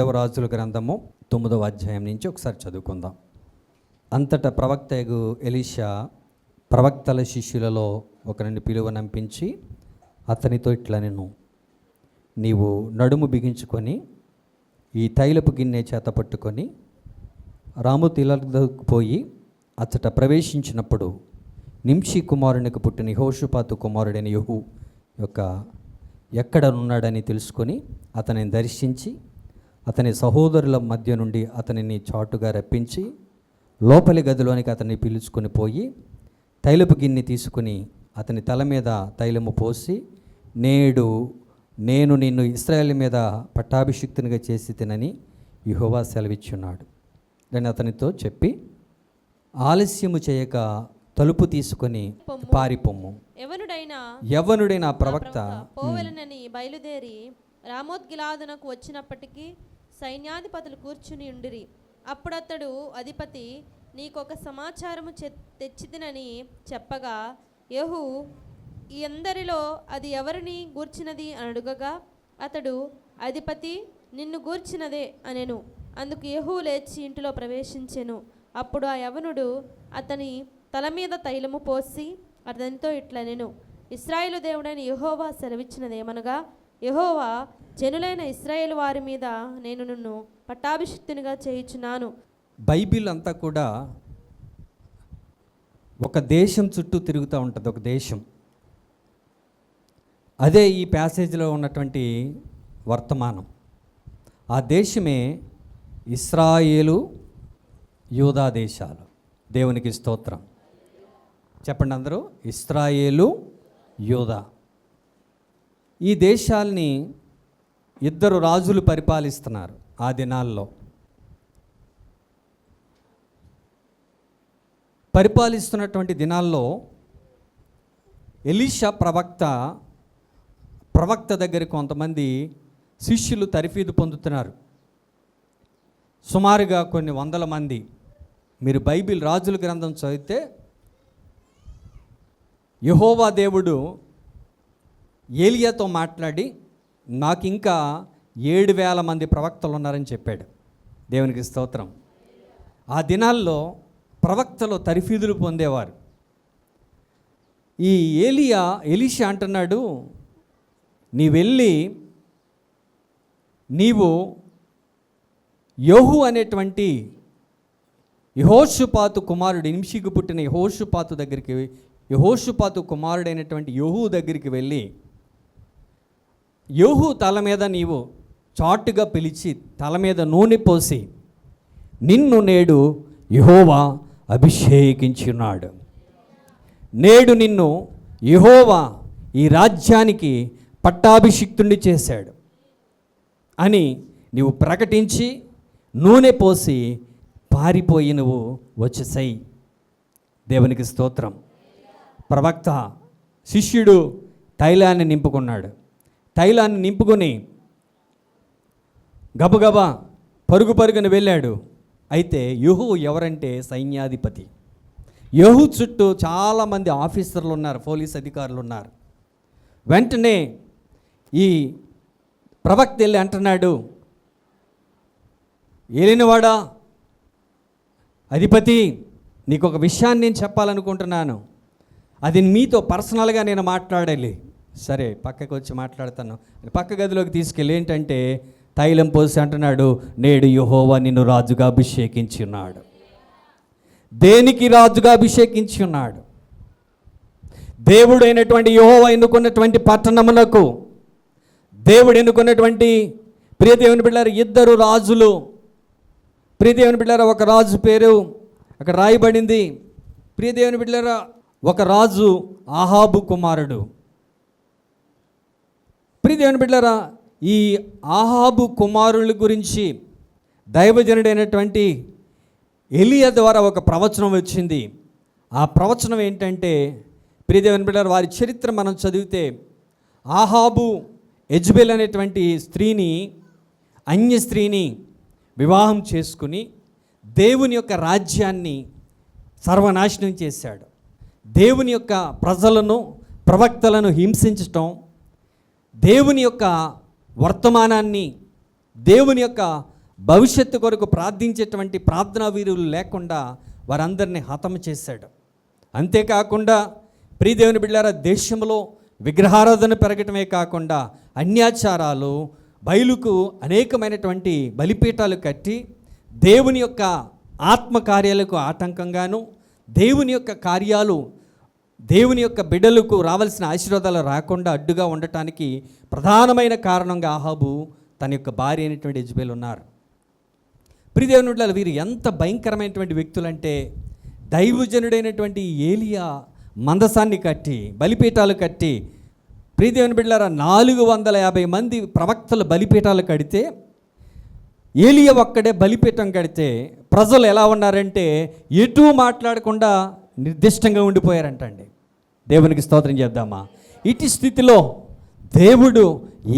రెండవ రాజుల గ్రంథము 9వ అధ్యాయం నుంచి ఒకసారి చదువుకుందాం. అంతటా ప్రవక్తయగు ఎలీషా ప్రవక్తల శిష్యులలో ఒకరిని పిలువనంపించి అతనితో ఇట్లా, నేను నీవు నడుము బిగించుకొని ఈ తైలపు గిన్నె చేత పట్టుకొని రామోతిలకు పోయి అచ్చట ప్రవేశించినప్పుడు నింషి కుమారునికి పుట్టిన యెహోషాపాతు కుమారుడైన యెహూ యొక్క ఎక్కడ ఉన్నాడని తెలుసుకొని అతనిని దర్శించి అతని సహోదరుల మధ్య నుండి అతనిని చాటుగా రప్పించి లోపలి గదిలోనికి అతన్ని పిలుచుకొని పోయి తైలపు గిన్నె తీసుకుని అతని తల మీద తైలము పోసి, నేడు నేను నిన్ను ఇశ్రాయేలు మీద పట్టాభిషిక్తునిగా చేసి తినని యెహోవా సెలవిచ్చున్నాడు. నేను అతనితో చెప్పి, ఆలస్యము చేయక తలుపు తీసుకొని పారిపోము. యవ్వనుడైన ప్రవక్త పోవలనని బయలుదేరి రామోత్గిలాదునకు వచ్చినప్పటికీ సైన్యాధిపతులు కూర్చుని ఉండిరి. అప్పుడు అతడు అధిపతి, నీకొక సమాచారము తెచ్చితినని చెప్పగా, యెహూ ఈ అందరిలో అది ఎవరిని గూర్చినది అని అడుగగా, అతడు అధిపతి, నిన్ను గూర్చినదే అనెను. అందుకు యెహూ లేచి ఇంటిలో ప్రవేశించెను. అప్పుడు ఆ యవనుడు అతని తల మీద తైలము పోసి అతనితో ఇట్లనెను, ఇశ్రాయేలు దేవుడైన యెహోవా సెలవిచ్చినదేమనగా, యెహోవా జనులైన ఇశ్రాయేలు వారి మీద నేను నిన్ను పట్టాభిషిక్తునిగా చేయుచున్నాను. బైబిల్ అంతా కూడా ఒక దేశం చుట్టూ తిరుగుతూ ఉంటుంది. ఒక దేశం, అదే ఈ ప్యాసేజ్లో ఉన్నటువంటి వర్తమానం. ఆ దేశమే ఇశ్రాయేలు యూదా దేశాలు. దేవునికి స్తోత్రం చెప్పండి అందరూ. ఇశ్రాయేలు యూదా ఈ దేశాల్ని ఇద్దరు రాజులు పరిపాలిస్తున్నారు. ఆ దినాల్లో పరిపాలిస్తున్నటువంటి దినాల్లో ఎలీషా ప్రవక్త దగ్గర కొంతమంది శిష్యులు తరఫీదు పొందుతున్నారు. సుమారుగా కొన్ని వందల మంది. మీరు బైబిల్ రాజుల గ్రంథం చదివితే యెహోవా దేవుడు ఏలియాతో మాట్లాడి, నాకు ఇంకా 7,000 మంది ప్రవక్తలు ఉన్నారని చెప్పాడు. దేవునికి స్తోత్రం. ఆ దినాల్లో ప్రవక్తలు తరఫీదులు పొందేవారు. ఈ ఎలీషా అంటున్నాడు, నీవు యెహూ అనేటువంటి యెహోషాపాతు కుమారుడు, నింషికి పుట్టిన యెహోషాపాతు కుమారుడైనటువంటి యెహూ దగ్గరికి వెళ్ళి, యెహూ తల మీద నీవు చాటుగా పిలిచి తల మీద నూనె పోసి, నిన్ను నేడు యెహోవా అభిషేకించున్నాడు. నేడు నిన్ను యెహోవా ఈ రాజ్యానికి పట్టాభిషిక్తుణ్ణి చేశాడు అని నీవు ప్రకటించి నూనె పోసి పారిపోయి నువ్వు వచ్చేసాయి. దేవునికి స్తోత్రం. ప్రవక్త శిష్యుడు తైలాన్ని నింపుకున్నాడు. తైలాన్ని నింపుకొని గబగబా పరుగున వెళ్ళాడు. అయితే యెహూ ఎవరంటే సైన్యాధిపతి. యెహూ చుట్టూ చాలామంది ఆఫీసర్లు ఉన్నారు, పోలీస్ అధికారులు ఉన్నారు. వెంటనే ఈ ప్రవక్త వెళ్ళి అంటున్నాడు, ఏలినవాడా అధిపతి, నీకు ఒక విషయాన్ని నేను చెప్పాలనుకుంటున్నాను. అది మీతో పర్సనల్గా నేను మాట్లాడాలి. సరే, పక్కకు వచ్చి మాట్లాడతాను. పక్క గదిలోకి తీసుకెళ్ళి ఏంటంటే తైలం పోసి అంటున్నాడు, నేడు యెహోవా నిన్ను రాజుగా అభిషేకించి ఉన్నాడు. దేనికి రాజుగా అభిషేకించి ఉన్నాడు? దేవుడైనటువంటి యెహోవా ఎన్నుకున్నటువంటి పట్టణములకు, దేవుడు ఎన్నుకున్నటువంటి ప్రియదేవుని బిడ్డలారా ఇద్దరు రాజులు. ప్రియదేవుని బిడ్డలారా ఒక రాజు పేరు అక్కడ రాయబడింది. ప్రియదేవుని బిడ్డలారా ఒక రాజు ఆహాబు కుమారుడు. ప్రియదేవుని బిడ్డలారా ఈ ఆహాబు కుమారుల గురించి దైవజనుడైనటువంటి ఎలీయా ద్వారా ఒక ప్రవచనం వచ్చింది. ఆ ప్రవచనం ఏంటంటే, ప్రియదేవుని బిడ్డలారా వారి చరిత్ర మనం చదివితే, ఆహాబు యెజబెల్ అనేటువంటి అన్య స్త్రీని వివాహం చేసుకుని దేవుని యొక్క రాజ్యాన్ని సర్వనాశనం చేశాడు. దేవుని యొక్క ప్రజలను, ప్రవక్తలను హింసించటం, దేవుని యొక్క వర్తమానాన్ని, దేవుని యొక్క భవిష్యత్తు కొరకు ప్రార్థించేటువంటి ప్రార్థనా వీరులు లేకుండా వారందరినీ హతం చేశాడు. అంతేకాకుండా ప్రియదేవుని బిడ్డలారా, దేశంలో విగ్రహారాధన పెరగటమే కాకుండా అన్యాచారాలు, బయలుకు అనేకమైనటువంటి బలిపీఠాలు కట్టి దేవుని యొక్క ఆత్మకార్యాలకు ఆటంకంగాను, దేవుని యొక్క కార్యాలు, దేవుని యొక్క బిడ్డలకు రావాల్సిన ఆశీర్వాదాలు రాకుండా అడ్డుగా ఉండటానికి ప్రధానమైన కారణంగా ఆహాబు తన యొక్క భార్య అయినటువంటి యెజెబెల్ ఉన్నారు. ప్రియదేవుని బిడ్డలారా, వీరు ఎంత భయంకరమైనటువంటి వ్యక్తులంటే, దైవజనుడైనటువంటి ఏలియా మందసాన్ని కట్టి, బలిపీఠాలు కట్టి, ప్రియదేవుని బిడ్డలారా 450 మంది ప్రవక్తలు బలిపీఠాలు కడితే, ఏలియా ఒక్కడే బలిపీఠం కడితే ప్రజలు ఎలా ఉన్నారంటే ఎటూ మాట్లాడకుండా నిర్దిష్టంగా ఉండిపోయారంటండి. దేవునికి స్తోత్రం చేద్దామా. ఇటు స్థితిలో దేవుడు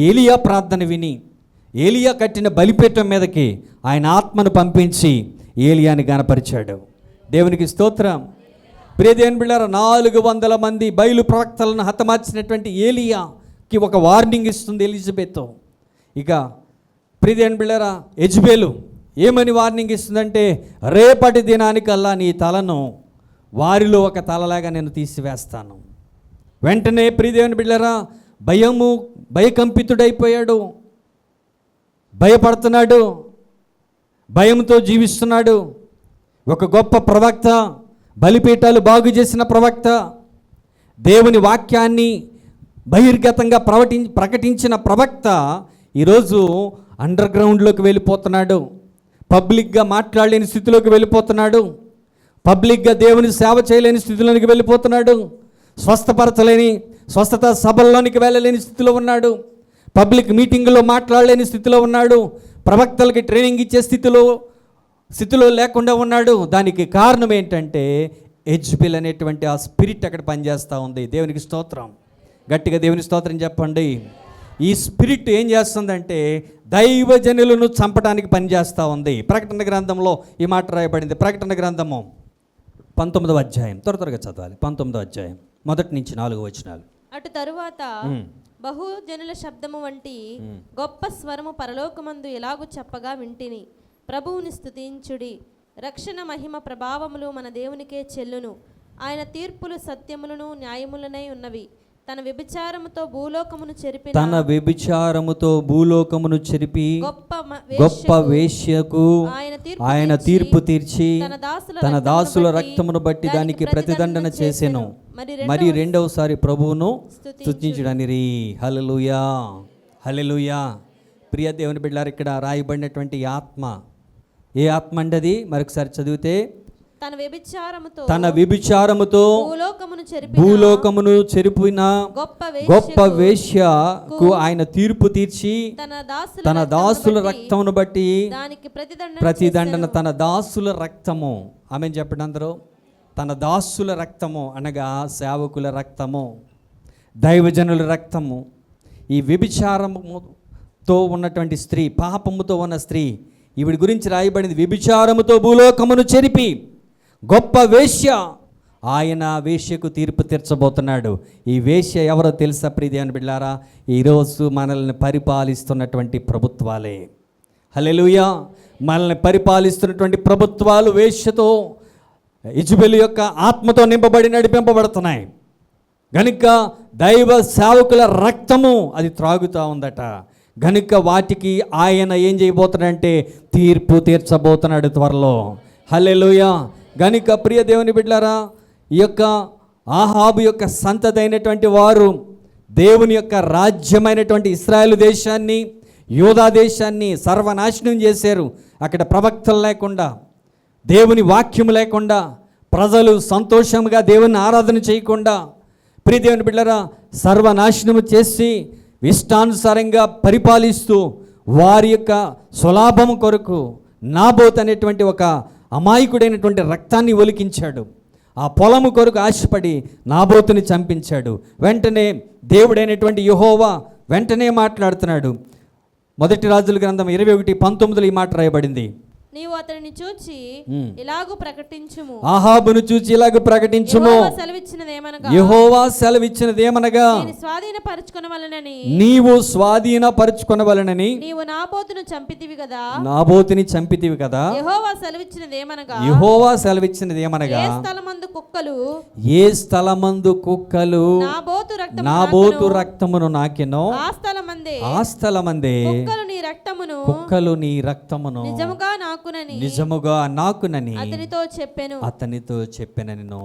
ఏలియా ప్రార్థన విని ఏలియా కట్టిన బలిపీఠం మీదకి ఆయన ఆత్మను పంపించి ఏలియాని గనపరిచాడు. దేవునికి స్తోత్రం. ప్రియదేవుని బిడ్డలారా, 400 మంది బయలు ప్రవక్తలను హతమార్చినటువంటి ఏలియాకి ఒక వార్నింగ్ ఇస్తుంది ఎలిజబెత్. ఇక ప్రియదేవుని బిడ్డలారా, యెజెబెలు ఏమని వార్నింగ్ ఇస్తుందంటే, రేపటి దినానికల్లా నీ తలను వారిలో ఒక తలలాగా నేను తీసివేస్తాను. వెంటనే ప్రియదేవుని బిడ్డలారా, భయకంపితుడైపోయాడు, భయపడుతున్నాడు, భయంతో జీవిస్తున్నాడు. ఒక గొప్ప ప్రవక్త, బలిపీఠాలు బాగు చేసిన ప్రవక్త, దేవుని వాక్యాన్ని బహిర్గతంగా ప్రకటించిన ప్రవక్త ఈరోజు అండర్ గ్రౌండ్లోకి వెళ్ళిపోతున్నాడు. పబ్లిక్గా మాట్లాడలేని స్థితిలోకి వెళ్ళిపోతున్నాడు. పబ్లిక్గా దేవుని సేవ చేయలేని స్థితిలోనికి వెళ్ళిపోతున్నాడు. స్వస్థత సభల్లోనికి వెళ్ళలేని స్థితిలో ఉన్నాడు. పబ్లిక్ మీటింగ్లో మాట్లాడలేని స్థితిలో ఉన్నాడు. ప్రవక్తలకి ట్రైనింగ్ ఇచ్చే స్థితిలో లేకుండా ఉన్నాడు. దానికి కారణం ఏంటంటే యెజెబెల్ అనేటువంటి ఆ స్పిరిట్ అక్కడ పనిచేస్తూ ఉంది. దేవునికి స్తోత్రం. గట్టిగా దేవుని స్తోత్రం చెప్పండి. ఈ స్పిరిట్ ఏం చేస్తుందంటే దైవజనులను చంపడానికి పనిచేస్తూ ఉంది. ప్రకటన గ్రంథంలో ఈ మాట రాయబడింది. ప్రకటన గ్రంథము 19వ అధ్యాయం, త్వరగా చదవాలి. 19వ అధ్యాయం 1-4 వచనాలు. అటు తరువాత బహుజనుల శబ్దము వంటి గొప్ప స్వరము పరలోకమందు ఎలాగూ చెప్పగా వింటిని, ప్రభువుని స్తుతించుడి, రక్షణ మహిమ ప్రభావములు మన దేవునికే చెల్లును, ఆయన తీర్పులు సత్యములను న్యాయములనై ఉన్నవి, తన వ్యభిచారముతో భూలోకమును చెరిపి గొప్ప వేశ్యకు ఆయన తీర్పు తీర్చి తన దాసుల రక్తమును బట్టి దానికి ప్రతిదండన చేసెను. మరి రెండవసారి ప్రభువును స్తుతించుడనిరి. హల్లెలూయా, హల్లెలూయా. ప్రియ దేవుని బిడ్డలారా, ఇక్కడ రాయబడినటువంటి ఆత్మ ఏ ఆత్మ అండి? అది మరొకసారి చదివితే, తన వ్యభిచారముతో భూలోకమును చెరిపిన గొప్ప వేశ్యకు ఆయన తీర్పు తీర్చి తన దాసుల రక్తమును బట్టి ప్రతిదండన. తన దాసుల రక్తము, ఆమె చెప్పండి అందరూ. తన దాసుల రక్తము అనగా సేవకుల రక్తము, దైవజనుల రక్తము. ఈ వ్యభిచారముతో ఉన్నటువంటి స్త్రీ, పాపముతో ఉన్న స్త్రీ, ఈవిడి గురించి రాయబడింది. వ్యభిచారముతో భూలోకమును చెరిపి గొప్ప వేశ్య, ఆయన వేశ్యకు తీర్పు తీర్చబోతున్నాడు. ఈ వేశ్య ఎవరో తెలుసా ప్రియదేవుని బిడ్డలారా? ఈరోజు మనల్ని పరిపాలిస్తున్నటువంటి ప్రభుత్వాలే. హల్లెలూయా. మనల్ని పరిపాలిస్తున్నటువంటి ప్రభుత్వాలు వేశ్యతో, యెజెబెల్ యొక్క ఆత్మతో నింపబడి నడిపింపబడుతున్నాయి. గనుక దైవ సేవకుల రక్తము అది త్రాగుతూ ఉందట. గనుక వాటికి ఆయన ఏం చేయబోతున్నాడంటే తీర్పు తీర్చబోతున్నాడు త్వరలో. హల్లెలూయా. గనుక ప్రియ దేవుని బిడ్డలారా, ఈ యొక్క ఆహాబు యొక్క సంతతి అయినటువంటి వారు దేవుని యొక్క రాజ్యమైనటువంటి ఇశ్రాయేలు దేశాన్ని, యూదా దేశాన్ని సర్వనాశనం చేశారు. అక్కడ ప్రవక్తలు లేకుండా, దేవుని వాక్యం లేకుండా, ప్రజలు సంతోషంగా దేవుని ఆరాధన చేయకుండా, ప్రియ దేవుని బిడ్డలారా, సర్వనాశనము చేసి ఇష్టానుసారంగా పరిపాలిస్తూ వారి యొక్క స్వలాభం కొరకు నాబోత్ అనేటువంటి ఒక అమాయకుడైనటువంటి రక్తాన్ని ఒలికించాడు. ఆ పొలము కొరకు ఆశపడి నాబోతుని చంపించాడు. వెంటనే దేవుడైనటువంటి యెహోవా వెంటనే మాట్లాడుతున్నాడు. 1 రాజుల గ్రంథం 21:19 ఈ మాట రాయబడింది. నీవు అతనిని చూచి ఇలాగు ప్రకటించుము. ఆహాబును చూచి ఇలాగ ప్రకటించుము. యెహోవా సెలవిచ్చినదేమనగా నేను స్వాధీనపరచుకొనవలెనని నీవు స్వాధీనపరచుకొనవలెనని నీవు నాబోతును చంపితివి కదా. నాబోతుని చంపితివి కదా. యెహోవా సెలవిచ్చినదేమనగా యెహోవా సెలవిచ్చినదేమనగా ఏ స్థలమందు కుక్కలు ఏ స్థలమందు కుక్కలు నాబోతు రక్తమును నాకెనో ఆ స్థలమందే కుక్కలు నీ రక్తమును నిజముగా నాకునని అతనితో చెప్పెనను.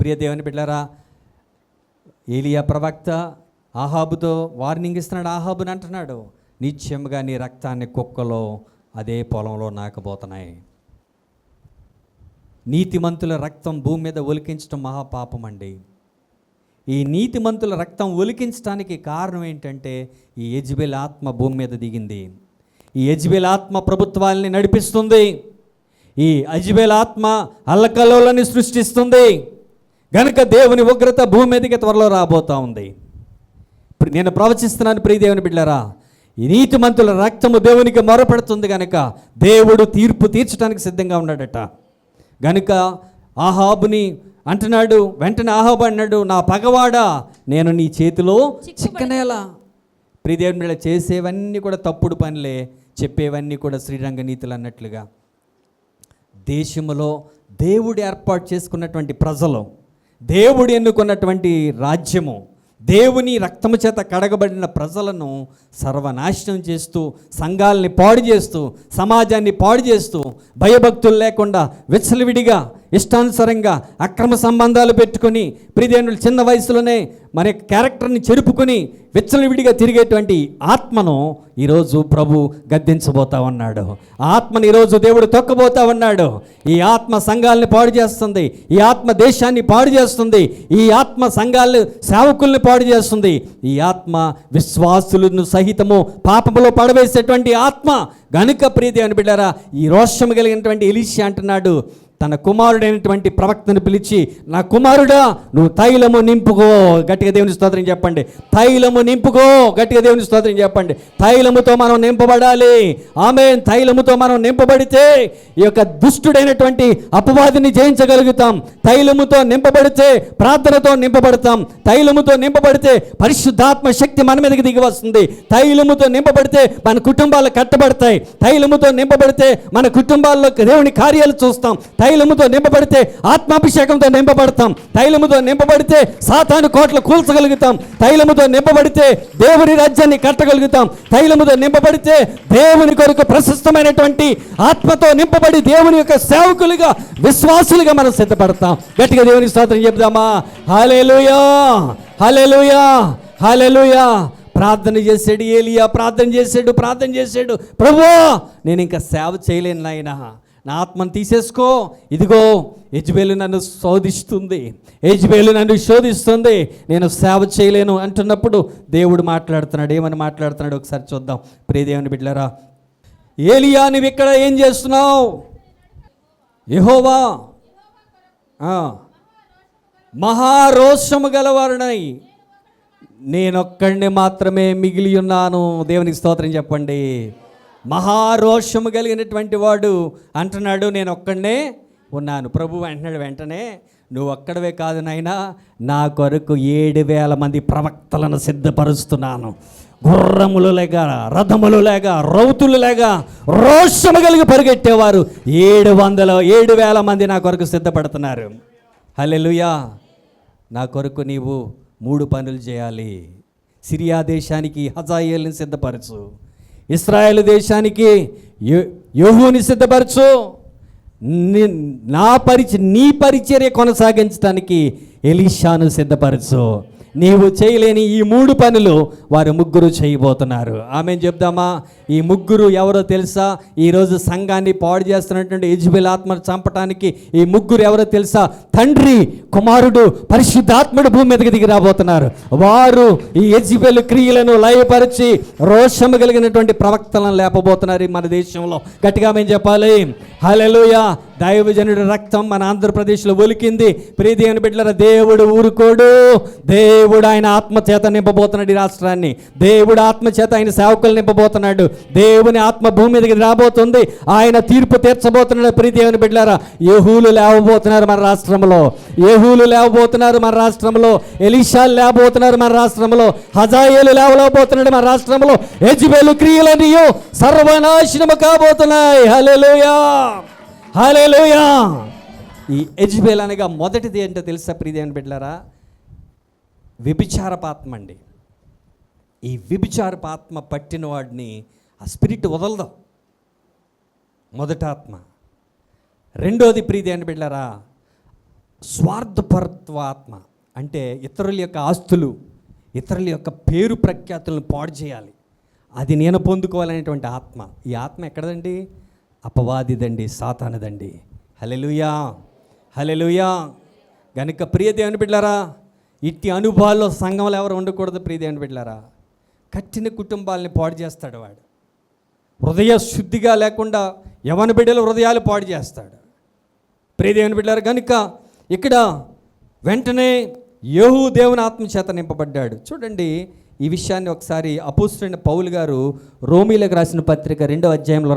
ప్రియ దేవుని బిడ్డలారా, ఏలియా ప్రవక్త ఆహాబుతో వార్నింగ్ ఇస్తున్నాడు. ఆహాబుని అంటున్నాడు, నిత్యముగా నీ రక్తాన్ని కుక్కలో అదే పొలంలో నాకబోతున్నాయి. నీతిమంతుల రక్తం భూమి మీద ఒలికించడం మహాపాపం అండి. ఈ నీతిమంతుల రక్తం ఒలికించడానికి కారణం ఏంటంటే ఈ యెజెబెల్ ఆత్మ భూమి మీద దిగింది. ఈ యెజెబెల్ ఆత్మ ప్రభుత్వాలని నడిపిస్తుంది. ఈ యెజెబెల్ ఆత్మ అల్లకల్లోలని సృష్టిస్తుంది. గనుక దేవుని ఉగ్రత భూమి మీదకి త్వరలో రాబోతూ ఉంది. నేను ప్రవచిస్తున్నాను ప్రియ దేవుని బిడ్డలారా, ఈ నీతిమంతుల రక్తము దేవునికి మొరపెడుతుంది గనుక దేవుడు తీర్పు తీర్చడానికి సిద్ధంగా ఉన్నాడట. గనుక ఆహాబుని అంటున్నాడు, వెంటనే ఆహాబు అన్నాడు, నా పగవాడా నేను నీ చేతిలో చిక్కనేలా. ప్రియ దేవుని బిడ్డలారా, చేసేవన్నీ కూడా తప్పుడు పనులే, చెప్పేవన్నీ కూడా శ్రీరంగ నీతులు అన్నట్లుగా. దేశములో దేవుడు ఏర్పాటు చేసుకున్నటువంటి ప్రజలు, దేవుడు ఎన్నుకున్నటువంటి రాజ్యము, దేవుని రక్తము చేత కడగబడిన ప్రజలను సర్వనాశనం చేస్తూ, సంఘాలని పాడు చేస్తూ, సమాజాన్ని పాడు చేస్తూ, భయభక్తులు లేకుండా విచ్చలవిడిగా ఇష్టానుసారంగా అక్రమ సంబంధాలు పెట్టుకొని ప్రియదేవులు చిన్న వయసులోనే మన క్యారెక్టర్ని చెరుపుకొని విచ్చలవిడిగా తిరిగేటువంటి ఆత్మను ఈరోజు ప్రభు గద్దించబోతా ఉన్నాడు. ఆత్మను ఈరోజు దేవుడు తొక్కబోతా ఉన్నాడు. ఈ ఆత్మ సంఘాలని పాడు చేస్తుంది. ఈ ఆత్మ దేశాన్ని పాడు చేస్తుంది. ఈ ఆత్మ సంఘాలు సేవకుల్ని పాడు చేస్తుంది. ఈ ఆత్మ విశ్వాసులను సహితము పాపములో పడవేసేటువంటి ఆత్మ. గనుక ప్రియదేవుని బిడ్డారా, ఈ రోషము కలిగినటువంటి ఎలీషా అంటున్నాడు, తన కుమారుడైనటువంటి ప్రవక్తను పిలిచి, నా కుమారుడా నువ్వు తైలము నింపుకో. గట్టిగా దేవుని స్తోత్రం చెప్పండి. తైలము నింపుకో. గట్టిగా దేవుని స్తోత్రం చెప్పండి. తైలముతో మనం నింపబడాలి. ఆమేన్. తైలముతో మనం నింపబడితే ఈ యొక్క దుష్టుడైనటువంటి అపవాదిని జయించగలుగుతాం. తైలముతో నింపబడితే ప్రార్థనతో నింపబడతాం. తైలముతో నింపబడితే పరిశుద్ధాత్మ శక్తి మన మీదకి దిగి వస్తుంది. తైలముతో నింపబడితే మన కుటుంబాలు కట్టబడతాయి. తైలముతో నింపబడితే మన కుటుంబాల్లో దేవుని కార్యాలు చూస్తాం. తైలముతో నింపబడితే ఆత్మాభిషేకంతో నింపబడతాం. తైలముతో నింపబడితే సాతాను కోటలు కూల్చగలుగుతాం. తైలముతో నింపబడితే దేవుని రాజ్యాన్ని కట్టగలుగుతాం. తైలముతో నింపబడితే దేవుని కొరకు ప్రశస్తమైనటువంటి ఆత్మతో నింపబడి దేవుని యొక్క సేవకులుగా, విశ్వాసులుగా మనం సిద్ధపడతాం. గట్టిగా దేవుని స్తోత్రం చెప్దామా? హల్లెలూయా, హల్లెలూయా, హల్లెలూయా. ప్రార్థన చేశాడు ఏలియా, ప్రార్థన చేశాడు. ప్రభువా నేను ఇంకా సేవ చేయలేను నాయనా, నా ఆత్మను తీసేసుకో. ఇదిగో యెజెబెలు నన్ను శోధిస్తుంది, యెజెబెలు నన్ను శోధిస్తుంది, నేను సేవ చేయలేను అంటున్నప్పుడు దేవుడు మాట్లాడుతున్నాడు. ఏమని మాట్లాడుతున్నాడు ఒకసారి చూద్దాం. ప్రియ దేవుని బిడ్డలారా, ఏలియా నువ్వు ఇక్కడ ఏం చేస్తున్నావు? యెహోవా మహారోషము గలవారునై నేనొక్కడిని మాత్రమే మిగిలి ఉన్నాను. దేవునికి స్తోత్రం చెప్పండి. మహారోషము కలిగినటువంటి వాడు అంటున్నాడు, నేను ఒక్కడనే ఉన్నాను. ప్రభు అంటున్నాడు వెంటనే, నువ్వు ఒక్కడవే కాదు నాయనా, నా కొరకు 7,000 మంది ప్రవక్తలను సిద్ధపరుస్తున్నాను. గుర్రములు లేక, రథములు లేక, రౌతులు లేక, రోషము కలిగి పరిగెట్టేవారు 7,000 మంది నా కొరకు సిద్ధపడుతున్నారు. హల్లెలూయా. నా కొరకు నీవు 3 పనులు చేయాలి. సిరియా దేశానికి హజాయేలుని సిద్ధపరచు, ఇశ్రాయేల్ దేశానికి యెహూని సిద్ధపరచు, నీ పరిచర్య కొనసాగించడానికి ఎలీషాను సిద్ధపరచు. నీవు చేయలేని ఈ 3 పనులు వారు 3 చేయబోతున్నారు. ఆమె చెప్దామా? ఈ 3 ఎవరో తెలుసా? ఈరోజు సంఘాన్ని పాడు చేస్తున్నటువంటి యెజెబెల్ ఆత్మను చంపడానికి ఈ 3 ఎవరో తెలుసా? తండ్రి, కుమారుడు, పరిశుద్ధాత్ముడు భూమి మీదకి దిగి రాబోతున్నారు. వారు ఈ యెజెబెల్ క్రియలను లయపరిచి రోషము కలిగినటువంటి ప్రవక్తలను లేపబోతున్నారు మన దేశంలో. గట్టిగా మేము చెప్పాలి హల్లెలూయా. దైవజనుడి రక్తం మన ఆంధ్రప్రదేశ్లో ఒలికింది. ప్రియ దేవుని బిడ్డలారా, దేవుడు ఊరుకోడు. దేవుడు ఆయన ఆత్మచేత నింపబోతున్నాడు ఈ రాష్ట్రాన్ని. దేవుడు ఆత్మచేత ఆయన సేవకులు నింపబోతున్నాడు. దేవుని ఆత్మ భూమి మీదకి రాబోతుంది. ఆయన తీర్పు తీర్చబోతున్నాడు. ప్రియ దేవుని బిడ్డలారా, యెహూలు లేవబోతున్నారు మన రాష్ట్రంలో. యెహూలు లేవబోతున్నారు మన రాష్ట్రంలో. ఎలీషాలు లేవబోతున్నారు మన రాష్ట్రంలో. హజాయేలు లేవబోతున్నాడు మన రాష్ట్రంలో. యెజబెలు క్రియలన్నీ సర్వనాశనము కాబోతున్నాయి. హల్లెలూయా, హల్లెలూయా. ఈ యెజబెల్ అనగా మొదటిది ఏంటో తెలుసా ప్రియ దేవుని బిడ్డలారా? వ్యభిచారపాత్మ అండి. ఈ వ్యభిచారపాత్మ పట్టిన వాడిని ఆ స్పిరిట్ వదలదు. మొదట ఆత్మ. రెండోది ప్రియ దేవుని బిడ్డలారా, స్వార్థపరత్వ ఆత్మ. అంటే ఇతరుల యొక్క ఆస్తులు, ఇతరుల యొక్క పేరు ప్రఖ్యాతులను పాడు చేయాలి, అది నేను పొందుకోవాలనేటువంటి ఆత్మ. ఈ ఆత్మ ఎక్కడదండి? అపవాదిదండి, సాతానుదండి. హల్లెలూయా, హల్లెలూయా. గనుక ప్రియ దేవుని బిడ్డలారా, ఇట్టి అనుభవాల్లో సంఘంలో ఎవరు ఉండకూడదు. ప్రియ దేవుని బిడ్డలారా, కట్టిన కుటుంబాలని పాడు చేస్తాడు వాడు. హృదయ శుద్ధిగా లేకుండా యవన బిడ్డల హృదయాలు పాడు చేస్తాడు. ప్రియ దేవుని బిడ్డలారా, కనుక ఇక్కడ వెంటనే యెహూ దేవుని ఆత్మ చేత నింపబడ్డాడు. చూడండి, ఈ విషయాన్ని ఒకసారి అపోస్తలుడైన పౌలు గారు రోమీలకు రాసిన పత్రిక 2వ అధ్యాయంలో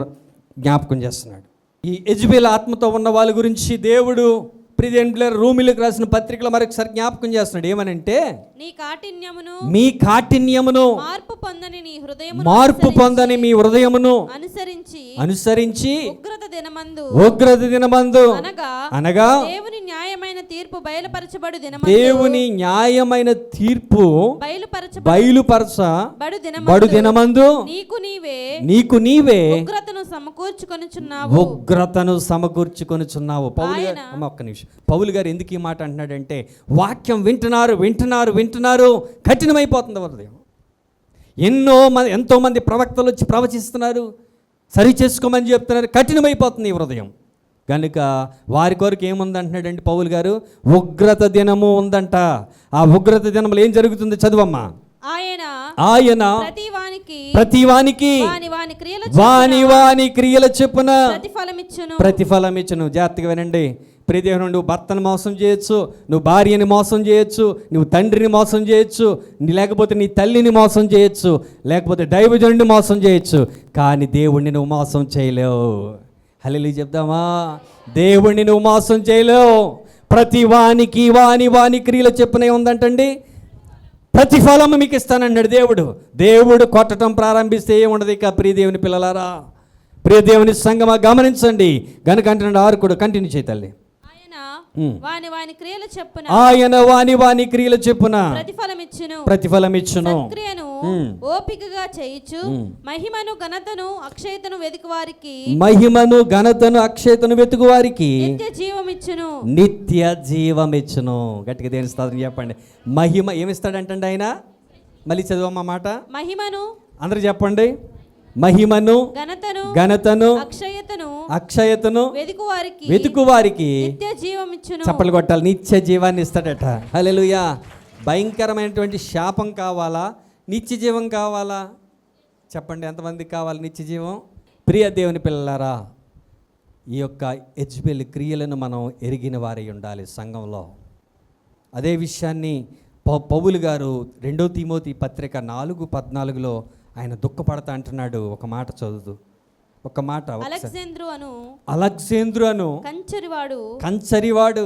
జ్ఞాపకం చేస్తున్నాడు. ఈ యెజబెల్ ఆత్మతో ఉన్న వాళ్ళ గురించి దేవుడు ప్రియ దేవుని బిడ్డలారా రోమీలకు రాసిన పత్రికలో మరొకసారి జ్ఞాపకం చేస్తున్నాడు. ఏమనంటే, మీ కాఠిన్యమును మార్పు పొందని మీ హృదయమును అనుసరించి ఉగ్రత దినమందు అనగా దేవుని న్యాయమైన తీర్పు బయలుపరచబడు దినమందు నీకు నీవే ఉగ్రతను సమకూర్చుకొనుచున్నావు. ఒక్క నిమిషం. పౌలు గారు ఎందుకు ఈ మాట అంటున్నాడంటే, వాక్యం వింటున్నారు కఠినమైపోతుంది హృదయం. ఎంతోమంది ప్రవక్తలు వచ్చి ప్రవచిస్తున్నారు, సరి చేసుకోమని చెప్తున్నారు, కఠినమైపోతుంది ఈ హృదయం. కనుక వారి కొరకు ఏముంది అంటున్నాడంటే పౌలు గారు, ఉగ్రత దినము ఉందంట. ఆ ఉగ్రత దినములు ఏం జరుగుతుంది? చదువమ్మా. ఆయన ప్రతివానికి వాని క్రియల చొప్పున ప్రతిఫలమిచ్చును. జాగ్రత్తగా వినండి ప్రియ దేవుని, నువ్వు భర్తను మోసం చేయొచ్చు, నువ్వు భార్యని మోసం చేయొచ్చు, నువ్వు తండ్రిని మోసం చేయొచ్చు, లేకపోతే నీ తల్లిని మోసం చేయొచ్చు, లేకపోతే దైవజనుడిని మోసం చేయొచ్చు, కానీ దేవుణ్ణి నువ్వు మోసం చేయలేవు. హల్లెలూయా చెప్దామా? దేవుణ్ణి నువ్వు మోసం చేయలేవు. ప్రతి వానికి వాని క్రియల చెప్పునే ఉందంటండి, ప్రతిఫలం మీకు ఇస్తానన్నాడు దేవుడు. దేవుడు కొట్టడం ప్రారంభిస్తే ఏముండదు ఇక. ప్రియ దేవుని పిల్లలారా, ప్రియ దేవుని సంగమా గమనించండి. గనుక అంటున్నాడు 6 కూడా కంటిన్యూ చేయి తల్లి. ఆయన వాని క్రియల చెప్పున ప్రతిఫలమిచ్చును. ఓపికగా చేయుచు మహిమను ఘనతను అక్షయతను వెతుకు వారికి నిత్య జీవమిచ్చును. గట్టిగా దేని స్తోత్రం చెప్పండి. మహిమ ఏమిస్తాడంటండి ఆయన? మళ్ళీ చదువమ్మ మాట. మహిమను అందరూ చెప్పండి. మహిమను ఘనతను అక్షయతను వెతుకు వారికి చప్పలు కొట్టాలి. నిత్య జీవాన్ని ఇస్తాడట. హల్లెలూయా. భయంకరమైనటువంటి శాపం కావాలా, నిత్య జీవం కావాలా? చెప్పండి, ఎంతమందికి కావాలి నిత్య జీవం? ప్రియ దేవుని పిల్లలారా, ఈ యొక్క యెజబెల్ క్రియలను మనం ఎరిగిన వారై ఉండాలి సంఘంలో. అదే విషయాన్ని పౌలు గారు 2 తిమోతి పత్రిక 4:14 ఆయన దుఃఖపడతా అంటున్నాడు. ఒక మాట చదువుతూ, ఒక మాట. అలెగ్జాంద్రు అను కంచరివాడు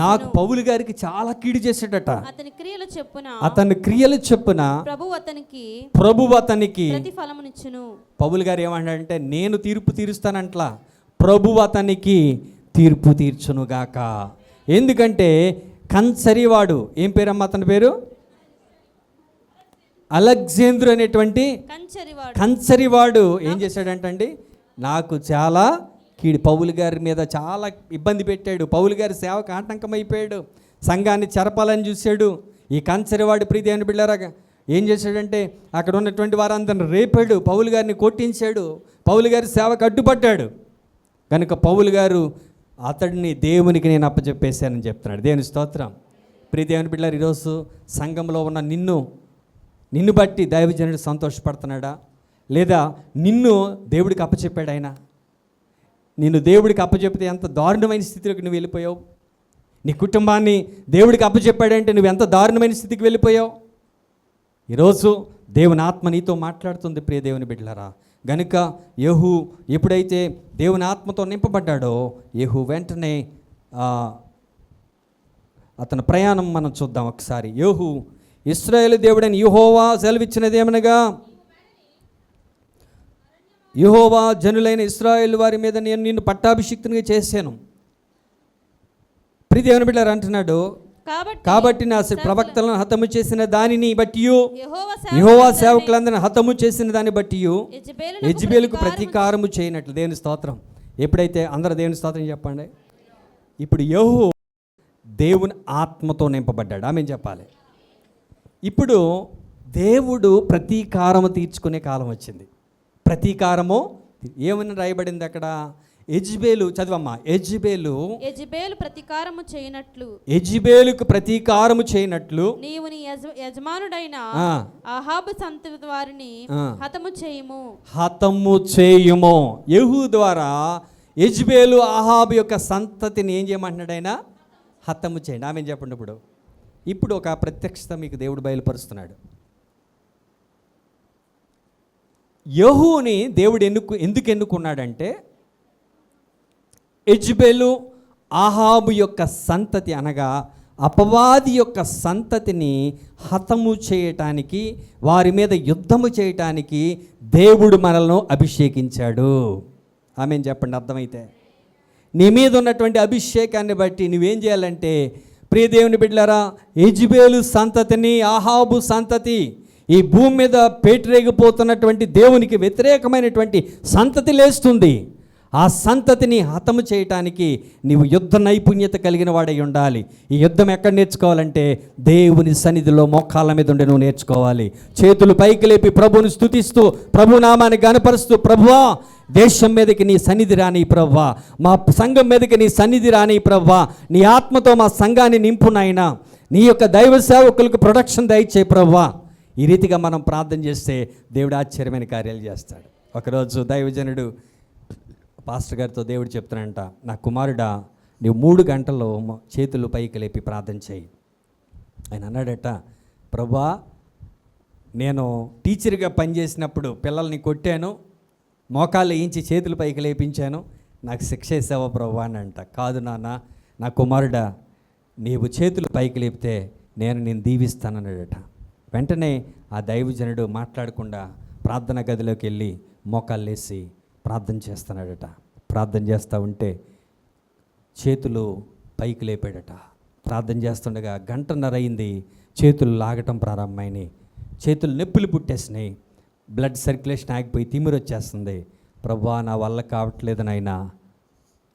నాకు పౌలు గారికి చాలా కీడు చేశాడట. అతని క్రియలు చెప్పున ప్రభువు అతనికి పౌలు గారు ఏమంటాడంటే, నేను తీర్పు తీరుస్తానంట్లా, ప్రభువు అతనికి తీర్పు తీర్చునుగాక. ఎందుకంటే కంచరివాడు, ఏం పేరమ్మా అతని పేరు? అలెగ్జాంద్రు అనేటువంటి కంచరివాడు ఏం చేశాడంటండి, నాకు చాలా కీడు, పౌలు గారి మీద చాలా ఇబ్బంది పెట్టాడు, పౌలు గారి సేవకు ఆటంకమైపోయాడు, సంఘాన్ని చెరపాలని చూశాడు. ఈ కంచరివాడు ప్రియ దేవుని బిడ్డలారా ఏం చేశాడంటే, అక్కడ ఉన్నటువంటి వారందరిని రేపాడు, పౌలు గారిని కొట్టించాడు, పౌలు గారి సేవకు అడ్డుపడ్డాడు. కనుక పౌలు గారు అతడిని దేవునికి నేను అప్పచెప్పేశానని చెప్తున్నాడు. దేవుని స్తోత్రం. ప్రియ దేవుని బిడ్డలారా, ఈరోజు సంఘంలో ఉన్న నిన్ను బట్టి దైవజనుడు సంతోషపడుతున్నాడా, లేదా నిన్ను దేవుడికి అప్పచెప్పాడు ఆయన? నిన్ను దేవుడికి అప్పచెప్తే ఎంత దారుణమైన స్థితిలోకి నువ్వు వెళ్ళిపోయావు. నీ కుటుంబాన్ని దేవుడికి అప్పచెప్పాడంటే నువ్వు ఎంత దారుణమైన స్థితికి వెళ్ళిపోయావు. ఈరోజు దేవుని ఆత్మ నీతో మాట్లాడుతుంది ప్రియ దేవుని బిడ్డలారా. గనుక యెహూ ఎప్పుడైతే దేవుని ఆత్మతో నింపబడ్డాడో యెహూ వెంటనే అతని ప్రయాణం మనం చూద్దాం ఒకసారి. యెహూ ఇశ్రాయేలు దేవుడైన యెహోవా సెలవిచ్చినది ఏమనగా, యెహోవా జనులైన ఇశ్రాయేలు వారి మీద నేను నిన్ను పట్టాభిషిక్తునిగా చేశాను. ప్రియ దేవుని బిడ్డలారా అంటున్నాడు, కాబట్టి నా ప్రవక్తలను హతము చేసిన దానిని బట్టి యెహోవా సేవకులందరిని హతము చేసిన దాన్ని బట్టి యెజబెలుకు ప్రతీకారము చేయనట్లు. దేవుని స్తోత్రం. ఎప్పుడైతే అందరూ దేవుని స్తోత్రం చెప్పండి. ఇప్పుడు యెహూ దేవుని ఆత్మతో నింపబడ్డాడు. ఆమెను చెప్పాలి. ఇప్పుడు దేవుడు ప్రతీకారము తీర్చుకునే కాలం వచ్చింది. ప్రతీకారము ఏమని రాయబడింది అక్కడ? యెజబెలు, చదవమ్మా. యెజబెలు ప్రతీకారము చేయనట్లు, యెజబెలుకు ప్రతీకారము చేయనట్లు నీవు నీ యజమానుడైన అహాబు సంతతి వారిని హతము చేయుము. యెహూ ద్వారా యెజబెలు అహాబు యొక్క సంతతిని ఏం చేయమంటున్నాడు ఆయన? హతము చేయండి. ఆమె చెప్పండి. ఇప్పుడు ఒక ప్రత్యక్షత మీకు దేవుడు బయలుపరుస్తున్నాడు. యెహూని దేవుడు ఎందుకు ఎన్నుకున్నాడంటే, యెజబెలు అహాబు యొక్క సంతతి అనగా అపవాది యొక్క సంతతిని హతము చేయటానికి, వారి మీద యుద్ధము చేయటానికి దేవుడు మనలను అభిషేకించాడు. ఆమెను చెప్పండి. అర్థమైతే నీ మీద ఉన్నటువంటి అభిషేకాన్ని బట్టి నువ్వేం చేయాలంటే, ప్రియ దేవుని బిడ్డలారా, యెజబెలు సంతతిని, అహాబు సంతతి, ఈ భూమి మీద పేటరేగిపోతున్నటువంటి దేవునికి వ్యతిరేకమైనటువంటి సంతతి లేస్తుంది. ఆ సంతతిని హతము చేయటానికి నీవు యుద్ధ నైపుణ్యత కలిగిన వాడై ఉండాలి. ఈ యుద్ధం ఎక్కడ నేర్చుకోవాలంటే దేవుని సన్నిధిలో మోకాళ్ళ మీద ఉండి నువ్వు నేర్చుకోవాలి. చేతులు పైకి లేపి ప్రభువుని స్తుతిస్తూ, ప్రభు నామాన్ని గణపరుస్తూ, ప్రభువా దేశం మీదకి నీ సన్నిధి రాని ప్రభువా, మా సంఘం మీదకి నీ సన్నిధి రాని ప్రభువా, నీ ఆత్మతో మా సంఘాన్ని నింపు నాయనా, నీ యొక్క దైవ సేవకులకు ప్రొటెక్షన్ దయచే ప్రభువా. ఈ రీతిగా మనం ప్రార్థన చేస్తే దేవుడు ఆశ్చర్యమైన కార్యాలు చేస్తాడు. ఒకరోజు దైవజనుడు పాస్టర్ గారితో దేవుడు చెప్తానంట, నా కుమారుడా నీవు 3 గంటల్లో చేతులు పైకి లేపి ప్రార్థన చేయి. ఆయన అన్నాడట, ప్రభువా నేను టీచర్గా పనిచేసినప్పుడు పిల్లల్ని కొట్టాను, మోకాళ్ళు వేయించి చేతులు పైకి లేపించాను, నాకు శిక్ష వేసావా ప్రభువా అని అంట. కాదు నాన్న, నా కుమారుడా నీవు చేతులు పైకి లేపితే నేను దీవిస్తానన్నాడట. వెంటనే ఆ దైవజనుడు మాట్లాడకుండా ప్రార్థన గదిలోకి వెళ్ళి మోకాళ్ళు వేసి ప్రార్థన చేస్తున్నాడట. ప్రార్థన చేస్తూ ఉంటే చేతులు పైకి లేపాడట. ప్రార్థన చేస్తుండగా 1.5 గంట అయింది. చేతులు లాగటం ప్రారంభమైనాయి. చేతులు నొప్పులు పుట్టేసినాయి. బ్లడ్ సర్క్యులేషన్ ఆగిపోయి తిమ్మిరి వచ్చేస్తుంది. ప్రభువా నా వల్ల కావట్లేదు నాయనా,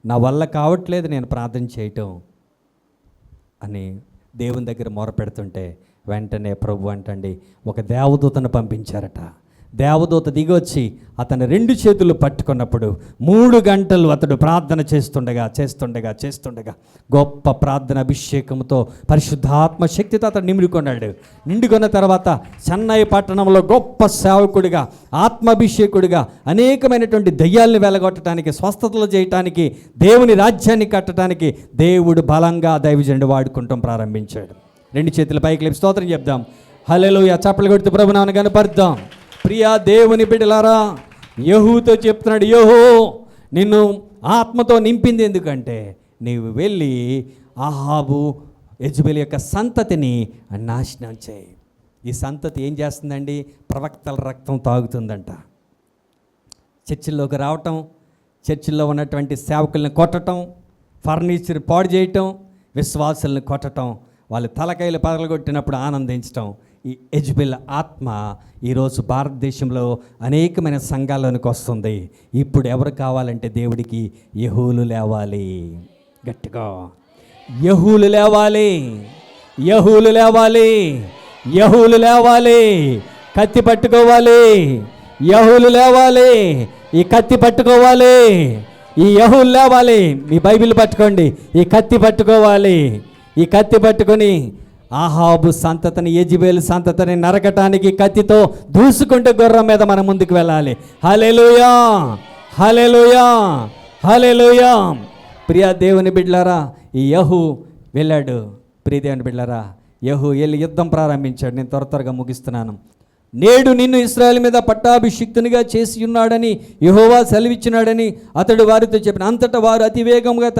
నా వల్ల కావట్లేదు నేను ప్రార్థన చేయటం అని దేవుని దగ్గర మొరపెడుతుంటే వెంటనే ప్రభు అంటండి ఒక దేవదూతను పంపించారట. దేవదూత దిగొచ్చి అతను 2 చేతులు పట్టుకున్నప్పుడు 3 గంటలు అతడు ప్రార్థన చేస్తుండగా గొప్ప ప్రార్థన అభిషేకంతో పరిశుద్ధాత్మ శక్తితో అతడు నిండుకొన్న తర్వాత చెన్నై పట్టణంలో గొప్ప సేవకుడిగా, ఆత్మాభిషేకుడిగా అనేకమైనటువంటి దయ్యాల్ని వెలగొట్టడానికి, స్వస్థతలు చేయటానికి, దేవుని రాజ్యాన్ని కట్టడానికి దేవుడు బలంగా దైవజనుడు వాడుకుంటాం ప్రారంభించాడు. 2 చేతుల పైకి లేపి స్తోత్రం చెప్దాం. హల్లెలూయా. చప్పట్లు కొడుతూ ప్రభునామమును గణపరుద్దాం. ప్రియా దేవుని బిడ్డలారా, యెహూతో చెప్తున్నాడు, యెహూ నిన్ను ఆత్మతో నింపింది ఎందుకంటే నీవు వెళ్ళి అహాబు యెజబెలు యొక్క సంతతిని నాశనం చేయి. ఈ సంతతి ఏం చేస్తుందండి? ప్రవక్తల రక్తం తాగుతుందంట. చర్చిల్లోకి రావటం, చర్చిల్లో ఉన్నటువంటి సేవకుల్ని కొట్టడం, ఫర్నిచర్ పాడు చేయటం, విశ్వాసుల్ని కొట్టడం, వాళ్ళు తలకాయలు పగలగొట్టినప్పుడు ఆనందించటం. ఈ యెజబెలు ఆత్మ ఈరోజు భారతదేశంలో అనేకమైన సంఘాల్లోనికి వస్తుంది. ఇప్పుడు ఎవరు కావాలంటే దేవుడికి యెహూలు లేవాలి. గట్టిగా యెహూలు లేవాలి, యెహూలు లేవాలి, యెహూలు లేవాలి. కత్తి పట్టుకోవాలి, యెహూలు లేవాలి. ఈ కత్తి పట్టుకోవాలి, ఈ యెహూలు లేవాలి. మీ బైబిల్ పట్టుకోండి, ఈ కత్తి పట్టుకోవాలి. ఈ కత్తి పట్టుకొని అహాబు సంతతిని, యెజబెలు సంతతిని నరకటానికి కత్తితో దూసుకుంటూ గుర్రం మీద మనం ముందుకు వెళ్ళాలి. హల్లెలూయా, హల్లెలూయా, హల్లెలూయా. ప్రియా దేవుని బిడ్డలారా, ఈ యెహూ వెళ్ళాడు. ప్రియదేవుని బిడ్డలారా, యెహూ వెళ్ళి యుద్ధం ప్రారంభించాడు. నేను త్వరగా ముగిస్తున్నాను. నేడు నిన్ను ఇశ్రాయేలు మీద పట్టాభిషిక్తునిగా చేసి ఉన్నాడని యెహోవా సెలవిచ్చినాడని అతడు వారితో చెప్పిన. అంతటా వారు అతి వేగంగా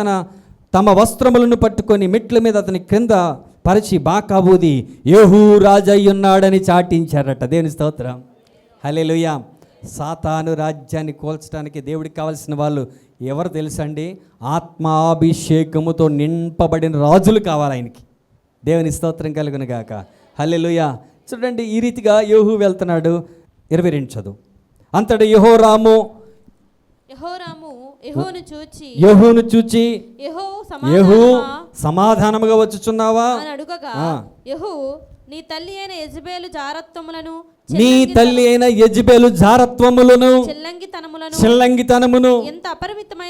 తమ వస్త్రములను పట్టుకొని మెట్ల మీద అతని క్రింద పరిచి బాకాబూది యెహూ రాజయ్య ఉన్నాడని చాటించారట. దేవుని స్తోత్రం, హల్లెలూయా. సాతాను రాజ్యాన్ని కోల్చడానికి దేవుడికి కావాల్సిన వాళ్ళు ఎవరు తెలుసండి? ఆత్మాభిషేకముతో నింపబడిన రాజులు కావాలి ఆయనకి. దేవుని స్తోత్రం కలుగును గాక, హల్లెలూయా. చూడండి, ఈ రీతిగా యెహూ వెళ్తున్నాడు. 22 చదువు. అంతటా యెహోరాము యెహూను చూచి యెహూ సమాధానముగా వచ్చుచున్నావా అని అడుగగా, యెహూ నీ తల్లి అయిన యెజబేలు జారత్వములను చెల్లంగితనమును ఎంత అపరిమితమై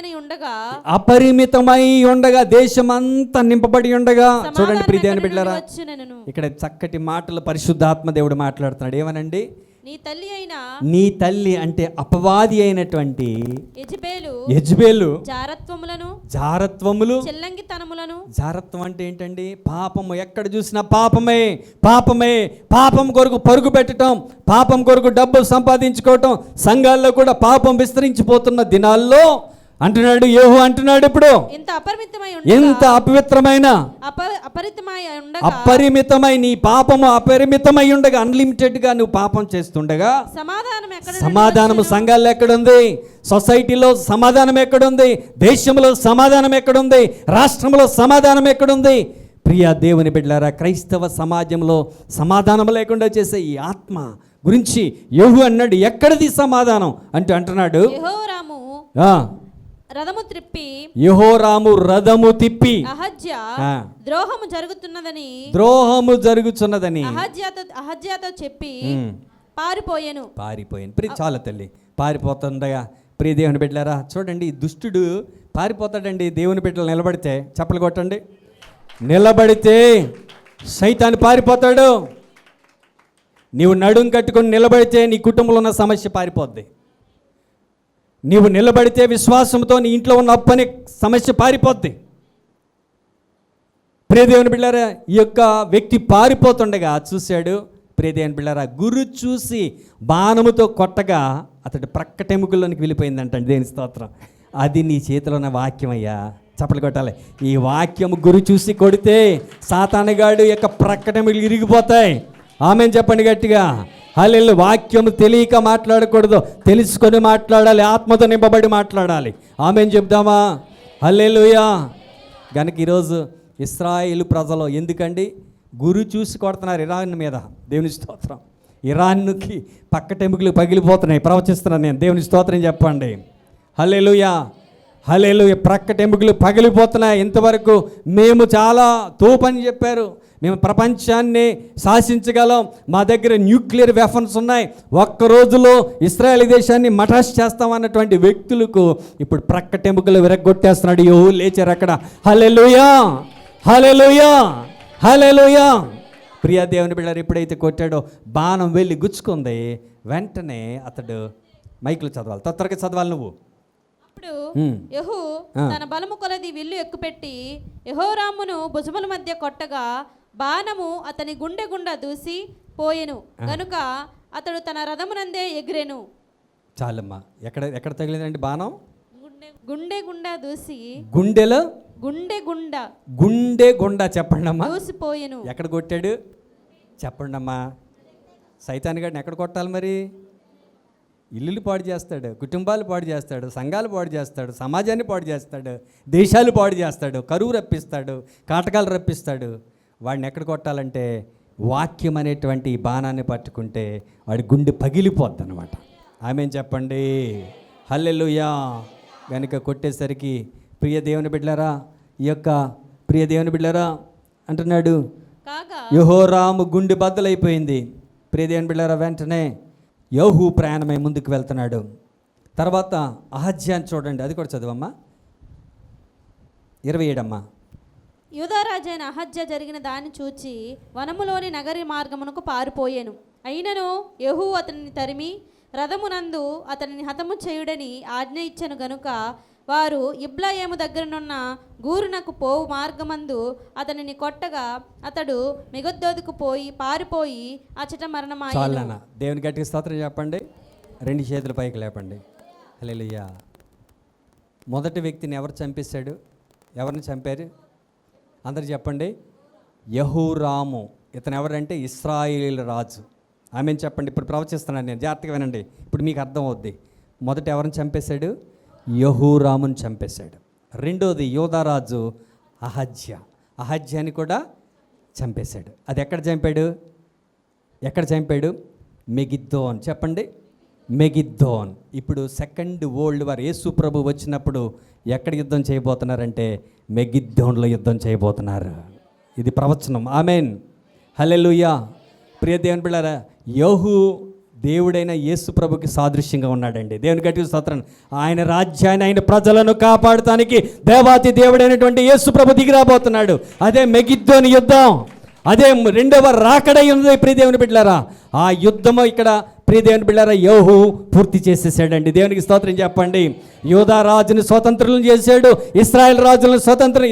ఉండగా దేశమంతా నింపబడి ఉండగా. చూడండి ప్రియదేవుని బిడ్డలారా, ఇక్కడ చక్కటి మాటలు పరిశుద్ధాత్మ దేవుడు మాట్లాడుతున్నాడు. ఏమనండి? నీ తల్లి అంటే అపవాది అయినటువంటి యెజబేలు జారత్వములు జారత్వం అంటే ఏంటండి? పాపము. ఎక్కడ చూసినా పాపమే పాపమే. పాపం కొరకు పరుగు పెట్టడం, పాపం కొరకు డబ్బు సంపాదించుకోవటం, సంఘాల్లో కూడా పాపం విస్తరించిపోతున్న దినాల్లో అంటున్నాడు యెహూ అంటున్నాడు, ఇప్పుడు ఎంత అపరిమితమై నీ పాపము అపరిమితమై ఉండగా, అన్లిమిటెడ్ గా నువ్వు పాపం చేస్తుండగా సమాధానము సంఘాల్లో ఎక్కడుంది? సొసైటీలో సమాధానం ఎక్కడుంది? దేశంలో సమాధానం ఎక్కడుంది? రాష్ట్రంలో సమాధానం ఎక్కడుంది? ప్రియ దేవుని బిడ్డలారా, క్రైస్తవ సమాజంలో సమాధానం లేకుండా చేసే ఈ ఆత్మ గురించి యెహూ అన్నాడు, ఎక్కడిది సమాధానం అంటున్నాడు. యెహోరాము రథము త్రిప్పి ద్రోహము జరుగుతున్నదని అహజ్యాతో చెప్పి పారిపోయాను. చాలా తల్లి పారిపోతుండగా. ప్రియ దేవుని బిడ్డలారా, చూడండి, దుష్టుడు పారిపోతాడండి. దేవుని బిడ్డలు నిలబడితే చప్పలు కొట్టండి. నిలబడితే సైతాను పారిపోతాడు. నీవు నడుం కట్టుకొని నిలబడితే నీ కుటుంబంలో ఉన్న సమస్య పారిపోద్ది. నీవు నిలబడితే విశ్వాసంతో నీ ఇంట్లో ఉన్న అప్పని సమస్య పారిపోద్ది. ప్రియదేవుని బిళ్ళారా, ఈ యొక్క వ్యక్తి పారిపోతుండగా చూశాడు. ప్రియదేవుని బిళ్ళారా, గురు చూసి బాణముతో కొట్టగా అతడు ప్రక్కటెముకల్లోనికి వెళ్ళిపోయిందంటండి. దేవుని స్తోత్రం. అది నీ చేతిలో ఉన్న వాక్యం అయ్యా. చప్పలు కొట్టాలి. ఈ వాక్యం గురు చూసి కొడితే సాతానుగాడు యొక్క ప్రక్కటెముకలు ఇరిగిపోతాయి. ఆమేన్ చెప్పండి గట్టిగా. హల్లెలూయా. వాక్యం తెలియక మాట్లాడకూడదు, తెలుసుకొని మాట్లాడాలి, ఆత్మతో నింపబడి మాట్లాడాలి. ఆమేన్ చెప్దామా? హల్లెలూయా. కనుక ఈరోజు ఇశ్రాయేలు ప్రజలు ఎందుకండి గురు చూసి కొడుతున్నారు ఇరాన్ మీద? దేవుని స్తోత్రం. ఇరాన్కి పక్కటెముకలు పగిలిపోతున్నాయి. ప్రవచిస్తున్నాను నేను. దేవుని స్తోత్రం చెప్పండి. హల్లెలూయా, హల్లెలూయా. ప్రక్కటెముకలు పగిలిపోతున్నాయి. ఇంతవరకు మేము చాలా తోపని చెప్పారు, మేము ప్రపంచాన్ని శాసించగలం, మా దగ్గర న్యూక్లియర్ వెపన్స్ ఉన్నాయి, ఒక్క రోజులో ఇశ్రాయేల్ దేశాన్ని మటాష్ చేస్తామన్నటువంటి వ్యక్తులకు ఇప్పుడు ప్రక్కటెముకలు విరగొట్టేస్తున్నాడు యెహూ. లేచారు అక్కడ. హల్లెలూయా, హల్లెలూయా, హల్లెలూయా. ప్రియ దేవుని బిడ్డలారా, ఎప్పుడైతే కొట్టాడో బాణం వెళ్ళి గుచ్చుకుంది. వెంటనే అతడు మైకులు చదవాలి, త్వరగా చదవాలి నువ్వు. యెహూ తన బలము కొలది విల్లు ఎక్కుపెట్టి యెహోరామును భుజముల మధ్య కొట్టగా బాణము అతని గుండె గుండా దూసి పోయెను గనుక అతడు తన రథమునందే ఎగిరెను. చాలమ్మా. ఎక్కడ తగిలిందండి బాణం? గుండె గుండా దూసి. గుండెలో గుండె గుండా చెప్పండి అమ్మా. దూసిపోయెను. ఎక్కడ కొట్టాడు చెప్పండి అమ్మా. సైతాన్ గాడిని ఎక్కడ కొట్టాలి మరి? ఇల్లులు పాడు చేస్తాడు, కుటుంబాలు పాడు చేస్తాడు, సంఘాలు పాడు చేస్తాడు, సమాజాన్ని పాడు చేస్తాడు, దేశాలు పాడు చేస్తాడు, కరువు రప్పిస్తాడు, కాటకాలు రప్పిస్తాడు. వాడిని ఎక్కడ కొట్టాలంటే వాక్యం అనేటువంటి బాణాన్ని పట్టుకుంటే వాడి గుండె పగిలిపోద్ది అనమాట. ఆమేన్ చెప్పండి. హల్లెలూయా. కనుక కొట్టేసరికి ప్రియ దేవుని బిడ్డలారా, ఈ యొక్క ప్రియ దేవుని బిడ్డలారా అంటున్నాడు, యెహోరాము గుండె బద్దలైపోయింది. ప్రియ దేవుని బిడ్డలారా, వెంటనే యెహూ ప్రయాణమై ముందుకు వెళ్తున్నాడు. తర్వాత అహజ్యాన్ని చూడండి, అది కూడా చదవమ్మా. 27 యూదారాజైన అహజ్యా జరిగిన దాన్ని చూచి వనములోని నగరి మార్గమునకు పారిపోయాను. అయినను యెహూ అతనిని తరిమి రథమునందు అతనిని హతము చేయుడని ఆజ్ఞ ఇచ్చెను గనుక వారు ఇబ్లాయేము దగ్గరనున్న గూరునకు పోవు మార్గమందు అతనిని కొట్టగా అతడు మెగద్దోదుకు పారిపోయి అచట మరణమాయెను. చాలన్నా దేవుని గట్టిగా స్తోత్రం చెప్పండి, రెండు చేతుల పైకి లేపండి. హల్లెలూయా. మొదటి వ్యక్తిని ఎవరు చంపేశాడు? ఎవరిని చంపారు? అందరు చెప్పండి. యెహోరాము. ఇతను ఎవరంటే ఇశ్రాయేల్ రాజు. ఆమెను చెప్పండి. ఇప్పుడు ప్రవచిస్తున్నాను నేను, జాగ్రత్తగా వినండి, ఇప్పుడు మీకు అర్థం అవుద్ది. మొదట ఎవరిని చంపేశాడు? యెహోరాముని చంపేశాడు. రెండోది యోధారాజు అహజ్యాని కూడా చంపేశాడు. అది ఎక్కడ చంపాడు? మెగిద్దోన్. చెప్పండి, మెగిద్దోన్. ఇప్పుడు సెకండ్ వరల్డ్ వార్ యేసు ప్రభు వచ్చినప్పుడు ఎక్కడ యుద్ధం చేయబోతున్నారంటే మెగిద్దోన్లో యుద్ధం చేయబోతున్నారు. ఇది ప్రవచనం. ఆమెన్, హల్లెలూయా. ప్రియ దేవుని బిడ్డలారా, యెహూ దేవుడైన యేసు ప్రభుకి సాదృశ్యంగా ఉన్నాడండి. దేవుని గట్టిగా స్తోత్రం. ఆయన రాజ్యాన్ని, ఆయన ప్రజలను కాపాడటానికి దేవాతి దేవుడైనటువంటి యేసు ప్రభు దిగిరాబోతున్నాడు. అదే మెగిద్దోని యుద్ధం, అదే రెండవ రాకడై ఉంది. ప్రియ దేవుని బిడ్డలారా, ఆ యుద్ధము ఇక్కడ ప్రియ దేవుని బిడ్డలారా యెహూ పూర్తి చేసేసాడండి. దేవునికి స్తోత్రం చెప్పండి. యోధా రాజుని స్వతంత్రులను చేశాడు, ఇశ్రాయేల్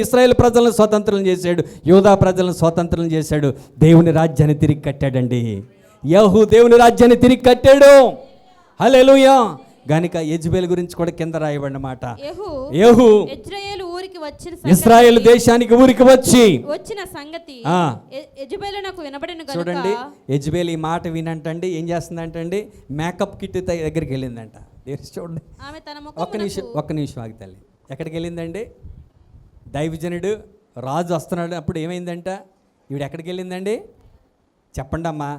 ఇశ్రాయేల్ ప్రజలను స్వతంత్రులను చేశాడు, యోధా ప్రజలను స్వతంత్రులను చేశాడు. దేవుని రాజ్యాన్ని తిరిగి కట్టాడండి. యెహూ దేవుని రాజ్యాన్ని తిరిగి కట్టాడు. హల్లెలూయా. గనుక యెజబెల్ గురించి కూడా కింద రాయబడిన మాట, యెహూ ఇశ్రాయేల్ దేశానికి ఊరికి వచ్చిన సంగతి యెజబెలునకు వినబడిన గనుక. చూడండి, యెజబెల్ ఈ మాట వినంటండి ఏం చేస్తుందంటండి, మేకప్ కిట్ దగ్గరికి వెళ్ళిందంట. చూడండి, ఒక్క నిమిషం ఆగి తల్లి. ఎక్కడికి వెళ్ళిందండి? దైవజనుడు రాజు వస్తున్నాడు అప్పుడు ఏమైందంట? ఈవిడ ఎక్కడికి వెళ్ళిందండి? చెప్పండి అమ్మా.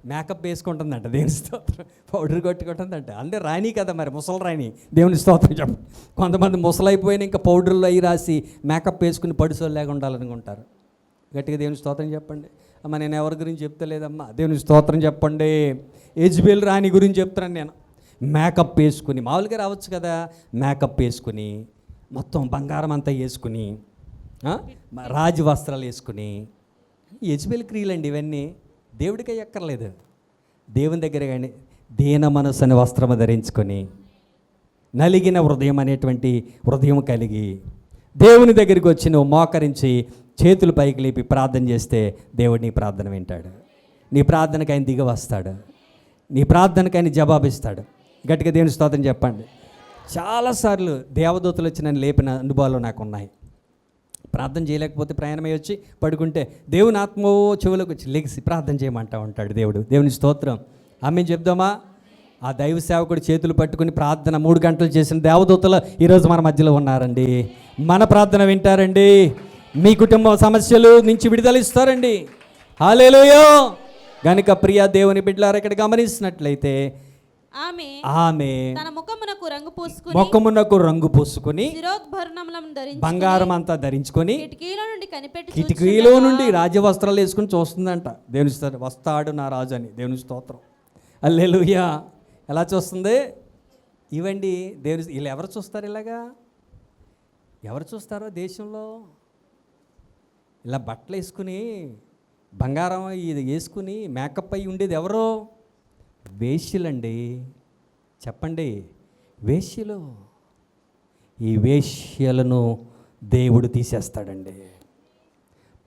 మేకప్ వేసుకుంటుందంట. దేవుని స్తోత్రం. పౌడర్ కొట్టుకుంటుందంట. అంటే రాణి కదా మరి, ముసలి రాణి. దేవుని స్తోత్రం చెప్పండి. కొంతమంది ముసలైపోయిన ఇంకా పౌడర్లు అవి రాసి మేకప్ వేసుకుని పడిసోలేగా ఉండాలనుకుంటారు. గట్టిగా దేవుని స్తోత్రం చెప్పండి. అమ్మ, నేను ఎవరి గురించి చెప్తలేదమ్మా. దేవుని స్తోత్రం చెప్పండి. యెజబెల్ రాణి గురించి చెప్తున్నాను నేను. మేకప్ వేసుకుని, మామూలుగా రావచ్చు కదా, మేకప్ వేసుకుని మొత్తం బంగారం అంతా వేసుకుని రాజు వస్త్రాలు వేసుకుని, యెజబెల్ క్రియలండి ఇవన్నీ. దేవుడికి ఎక్కర్లేదు. దేవుని దగ్గర కానీ దీన మనసు అనే వస్త్రము ధరించుకొని నలిగిన హృదయం అనేటువంటి హృదయం కలిగి దేవుని దగ్గరికి వచ్చి నువ్వు మోకరించి చేతులు పైకి లేపి ప్రార్థన చేస్తే దేవుడు నీ ప్రార్థన వింటాడు. నీ ప్రార్థనకు ఆయన దిగి వస్తాడు. నీ ప్రార్థనకు ఆయన జవాబిస్తాడు. గట్టిగా దేవుని స్తోత్రం చెప్పండి. చాలాసార్లు దేవదూతలు వచ్చి నన్ను లేపిన అనుభవాలు నాకు ఉన్నాయి. ప్రార్థన చేయలేకపోతే ప్రయాణమై వచ్చి పడుకుంటే దేవుని ఆత్మో చెవులకు వచ్చి లెగిసి ప్రార్థన చేయమంటా ఉంటాడు దేవుడు. దేవుని స్తోత్రం. ఆమె చెప్దామా? ఆ దైవ సేవకుడు చేతులు పట్టుకుని ప్రార్థన 3 గంటలు చేసిన దేవదూతలు ఈరోజు మన మధ్యలో ఉన్నారండి. మన ప్రార్థన వింటారండి. మీ కుటుంబ సమస్యలు నుంచి విడుదల ఇస్తారండి. హల్లెలూయా. గనుక ప్రియ దేవుని బిడ్డలారా, ఇక్కడ గమనించినట్లయితే ఆమె తన ముఖమునకు రంగు పూసుకుని బంగారం అంతా ధరించుకొని కిటికీలో నుండి రాజవస్త్రాలు వేసుకుని చూస్తుందంట. దేవుని వస్తాడు నా రాజు అని. దేవుని స్తోత్రం. హల్లెలూయా. ఎలా చూస్తుంది? ఇవండి దేవుని. వీళ్ళు ఎవరు చూస్తారు? ఇలాగా ఎవరు చూస్తారో దేశంలో ఇలా బట్టలు వేసుకుని బంగారం ఇది వేసుకుని మేకప్ అయ్యి ఉండేది ఎవరో? వేశ్యలండి. చెప్పండి, వేశ్యలు. ఈ వేశ్యలను దేవుడు తీసేస్తాడండి.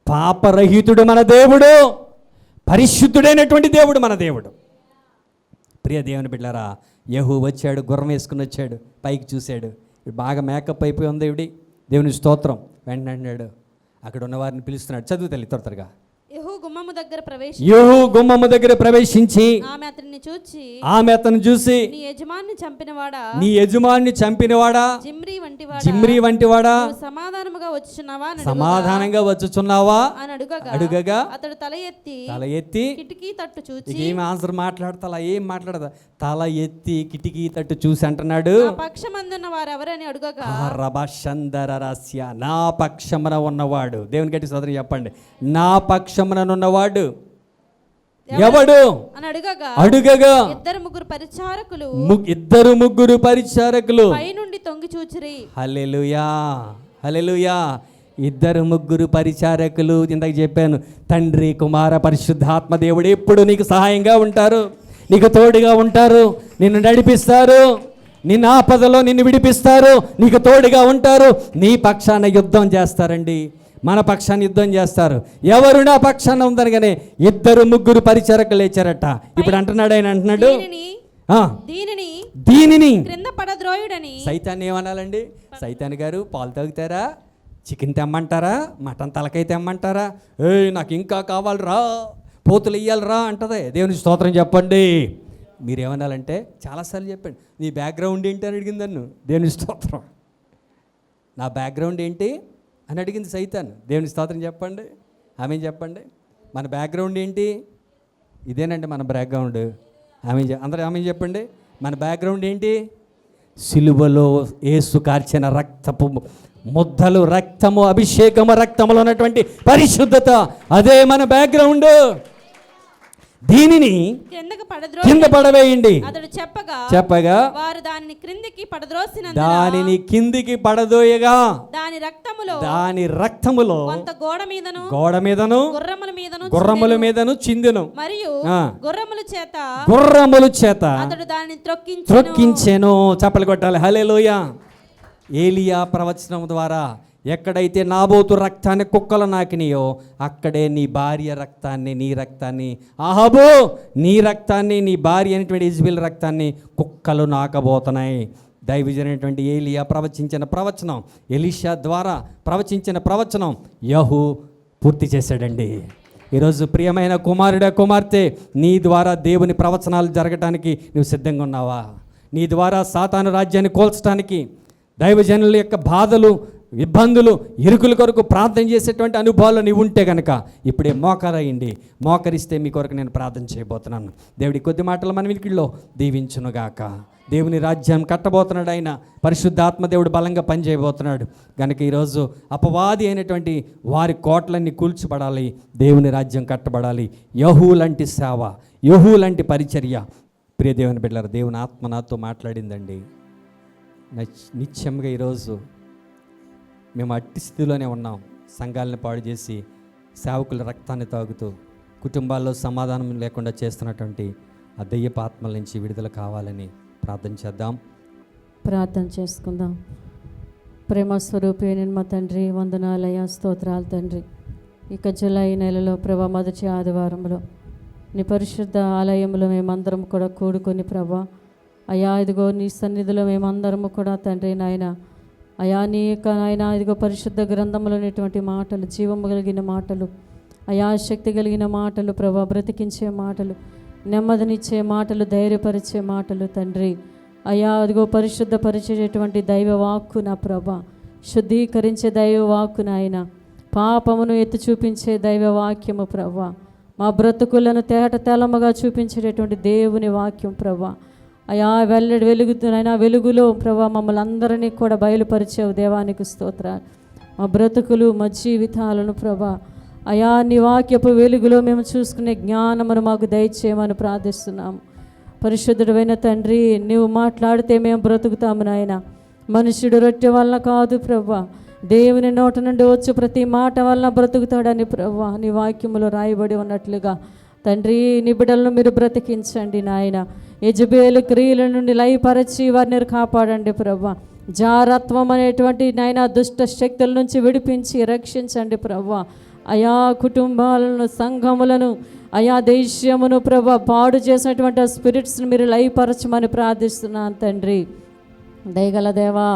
పాపరహితుడు మన దేవుడు, పరిశుద్ధుడైనటువంటి దేవుడు మన దేవుడు. ప్రియ దేవుని బిడ్డలారా, యెహూ వచ్చాడు, గుర్రం వేసుకుని వచ్చాడు, పైకి చూశాడు. బాగా మేకప్ అయిపోయి ఉంది ఇవిడి. దేవుని స్తోత్రం. వెంటనే అన్నాడు, అక్కడ ఉన్న వారిని పిలుస్తున్నాడు. చదువు తల్లి త్వరగా. యెహూ గుమ్మము దగ్గర ప్రవేశించి ఆమె అతన్ని చూసి నీ యజమాన్ని చంపినవాడా జిమ్రీ వంటివాడా సమాధానంగా వచ్చుచున్నావా అని అడుగగా అతడు తల ఎత్తి కిటికీ తట్టు చూసి ఏం ఆన్సర్ మాట్లాడతా ఏం మాట్లాడదా తల ఎత్తి కిటికీ తట్టు చూసి అంటున్నాడు, పక్షమందున్న వారెవరని అడుగగా రభషందరరస్య, నా పక్షమున ఉన్నవాడు. దేవుని గట్టి సోదరి చెప్పండి, నా పక్షముననున్నవాడు ఎవడు అని అడుగగా ఇద్దరు ముగ్గురు పరిచారకులు పైనుండి తొంగి చూచిరి. హల్లెలూయా, హల్లెలూయా. ఇద్దరు ముగ్గురు పరిచారకులు. ఇందాక చెప్పాను, తండ్రి కుమార పరిశుద్ధాత్మ దేవుడు ఎప్పుడు నీకు సహాయంగా ఉంటారు, నీకు తోడుగా ఉంటారు, నిన్ను నడిపిస్తారు. నిన్ను ఆపదలో నిన్ను విడిపిస్తారు, నీకు తోడుగా ఉంటారు, నీ పక్షాన యుద్ధం చేస్తారండి. మన పక్షాన్ని యుద్ధం చేస్తారు. ఎవరు నా పక్షాన ఉందనగానే 2-3 పరిచారకులు లేచారట. ఇప్పుడు అంటున్నాడు, ఆయన అంటున్నాడు దీనిని క్రింద పడద్రోయుడని. సైతాన్ని ఏమనాలండి? సైతాన్ గారు పాలు తాగుతారా, చికెన్ తెమ్మంటారా, మటన్ తలకాయ తెమ్మంటారా, నాకు ఇంకా కావాలరా, పోతులు ఇయ్యాలరా అంటదే. దేవుని స్తోత్రం చెప్పండి. మీరేమనాలంటే చాలాసార్లు చెప్పండి, నీ బ్యాక్గ్రౌండ్ ఏంటి అని అడిగింది నన్ను. దేవుని స్తోత్రం. నా బ్యాక్గ్రౌండ్ ఏంటి అని అడిగింది సైతాన్. దేవుని స్తోత్రం చెప్పండి, ఆమె చెప్పండి. మన బ్యాక్గ్రౌండ్ ఏంటి? ఇదేనండి మన బ్యాక్గ్రౌండ్. అందరూ ఆమె చెప్పండి. మన బ్యాక్గ్రౌండ్ ఏంటి? సిలువలో యేసు కార్చిన రక్తపు ముద్దలు, రక్తము, అభిషేకము, రక్తములో ఉన్నటువంటి పరిశుద్ధత, అదే మన బ్యాక్గ్రౌండ్. దీనిని కింద పడవేయండి అతడు చెప్పగా వారు దానిని కిందికి పడదోయగా దాని రక్తములో గోడ మీదను గుర్రముల మీదను చిందెను, మరియు గుర్రముల చేత అతడు దానిని త్రొక్కించెను. చప్పలు కొట్టాలి. హల్లెలూయా. ఏలియా ప్రవచనం ద్వారా ఎక్కడైతే నాబోతు రక్తాన్ని కుక్కలు నాకినాయో అక్కడే నీ భార్య రక్తాన్ని, నీ రక్తాన్ని, ఆహాబు నీ రక్తాన్ని, నీ భార్య అయినటువంటి ఇజ్బేల్ రక్తాన్ని కుక్కలు నాకబోతున్నాయి. దైవజనటువంటి ఏలియా ప్రవచించిన ప్రవచనం, ఎలీషా ద్వారా ప్రవచించిన ప్రవచనం యెహూ పూర్తి చేశాడండి. ఈరోజు ప్రియమైన కుమారుడా, కుమార్తె, నీ ద్వారా దేవుని ప్రవచనాలు జరగటానికి నువ్వు సిద్ధంగా ఉన్నావా? నీ ద్వారా సాతాను రాజ్యాన్ని కోల్చడానికి, దైవజనుల యొక్క బాధలు, ఇబ్బందులు, ఇరుకుల కొరకు ప్రార్థన చేసేటువంటి అనుభవాలు నీవు ఉంటే కనుక ఇప్పుడే మోకరయ్యండి. మోకరిస్తే మీ కొరకు నేను ప్రార్థన చేయబోతున్నాను. దేవుడి కొద్ది మాటలు మన వినికిడిలో దీవించునుగాక. దేవుని రాజ్యం కట్టబోతున్నాడు ఆయన. పరిశుద్ధాత్మ దేవుడు బలంగా పనిచేయబోతున్నాడు కనుక ఈరోజు అపవాది అయినటువంటి వారి కోటలన్నీ కూల్చబడాలి, దేవుని రాజ్యం కట్టబడాలి. యెహూ లాంటి సేవ, యెహూ లాంటి పరిచర్య. ప్రియ దేవుని బిడ్డలారా, దేవుని ఆత్మ నాతో మాట్లాడిందండి. నిత్యంగా ఈరోజు మేము అట్టి స్థితిలోనే ఉన్నాం. సంఘాలను పాడు చేసి, సేవకుల రక్తాన్ని తాగుతూ, కుటుంబాల్లో సమాధానం లేకుండా చేస్తున్నటువంటి ఆ దయ్యపు ఆత్మల నుంచి విడుదల కావాలని ప్రార్థన చేద్దాం. ప్రార్థన చేసుకుందాం. ప్రేమ స్వరూపి మా తండ్రి, వందనాలయ, స్తోత్రాలు తండ్రి. ఇక జూలై నెలలో ప్రభా మొదటి ఆదివారంలో నీ పరిశుద్ధ ఆలయంలో మేమందరం కూడా కూడుకొని ప్రభా అయా ఇదిగో నీ సన్నిధిలో మేమందరము కూడా తండ్రి నాయన అయా నీ యొక్క నాయన ఇదిగో పరిశుద్ధ గ్రంథంలో ఉన్నటువంటి మాటలు, జీవము కలిగిన మాటలు, అయా శక్తి కలిగిన మాటలు ప్రభా, బ్రతికించే మాటలు, నెమ్మదినిచ్చే మాటలు, ధైర్యపరిచే మాటలు తండ్రి అయా అదిగో పరిశుద్ధపరిచేటువంటి దైవ వాక్కు నా ప్రభా, శుద్ధీకరించే దైవ వాక్కు నాయన, పాపమును ఎత్తి చూపించే దైవ వాక్యము ప్రభా, మా బ్రతుకులను తేట తెలముగా చూపించేటటువంటి దేవుని వాక్యం ప్రభా. అయా వెల్లడి వెలుగుతున్నైనా వెలుగులో ప్రభా మమ్మల్ని అందరినీ కూడా బయలుపరిచావు. దేవానికి స్తోత్రాలు. మా బ్రతుకులు, మా జీవితాలను ప్రభా అయా నీ వాక్యపు వెలుగులో మేము చూసుకునే జ్ఞానమును మాకు దయచేయమని ప్రార్థిస్తున్నాము. పరిశుద్ధుడైన తండ్రి, నీవు మాట్లాడితే మేము బ్రతుకుతాము నాయన. మనుషుడు రొట్టె వలన కాదు ప్రభా, దేవుని నోట నుండి వచ్చు ప్రతి మాట వలన బ్రతుకుతాడని ప్రభా నీ వాక్యములో రాయబడి ఉన్నట్లుగా తండ్రి నీ బిడ్డలను మీరు బ్రతికించండి నాయన. యెజబేలు క్రియల నుండి లయపరచి వారిని కాపాడండి ప్రభా. జారత్వం అనేటువంటి నాయన దుష్ట శక్తుల నుంచి విడిపించి రక్షించండి ప్రభా. అయా కుటుంబాలను, సంఘములను, అయా దేశమును ప్రభా పాడు చేసినటువంటి స్పిరిట్స్ని మీరు లయపరచమని ప్రార్థిస్తున్నాను తండ్రి. దయగల దేవా,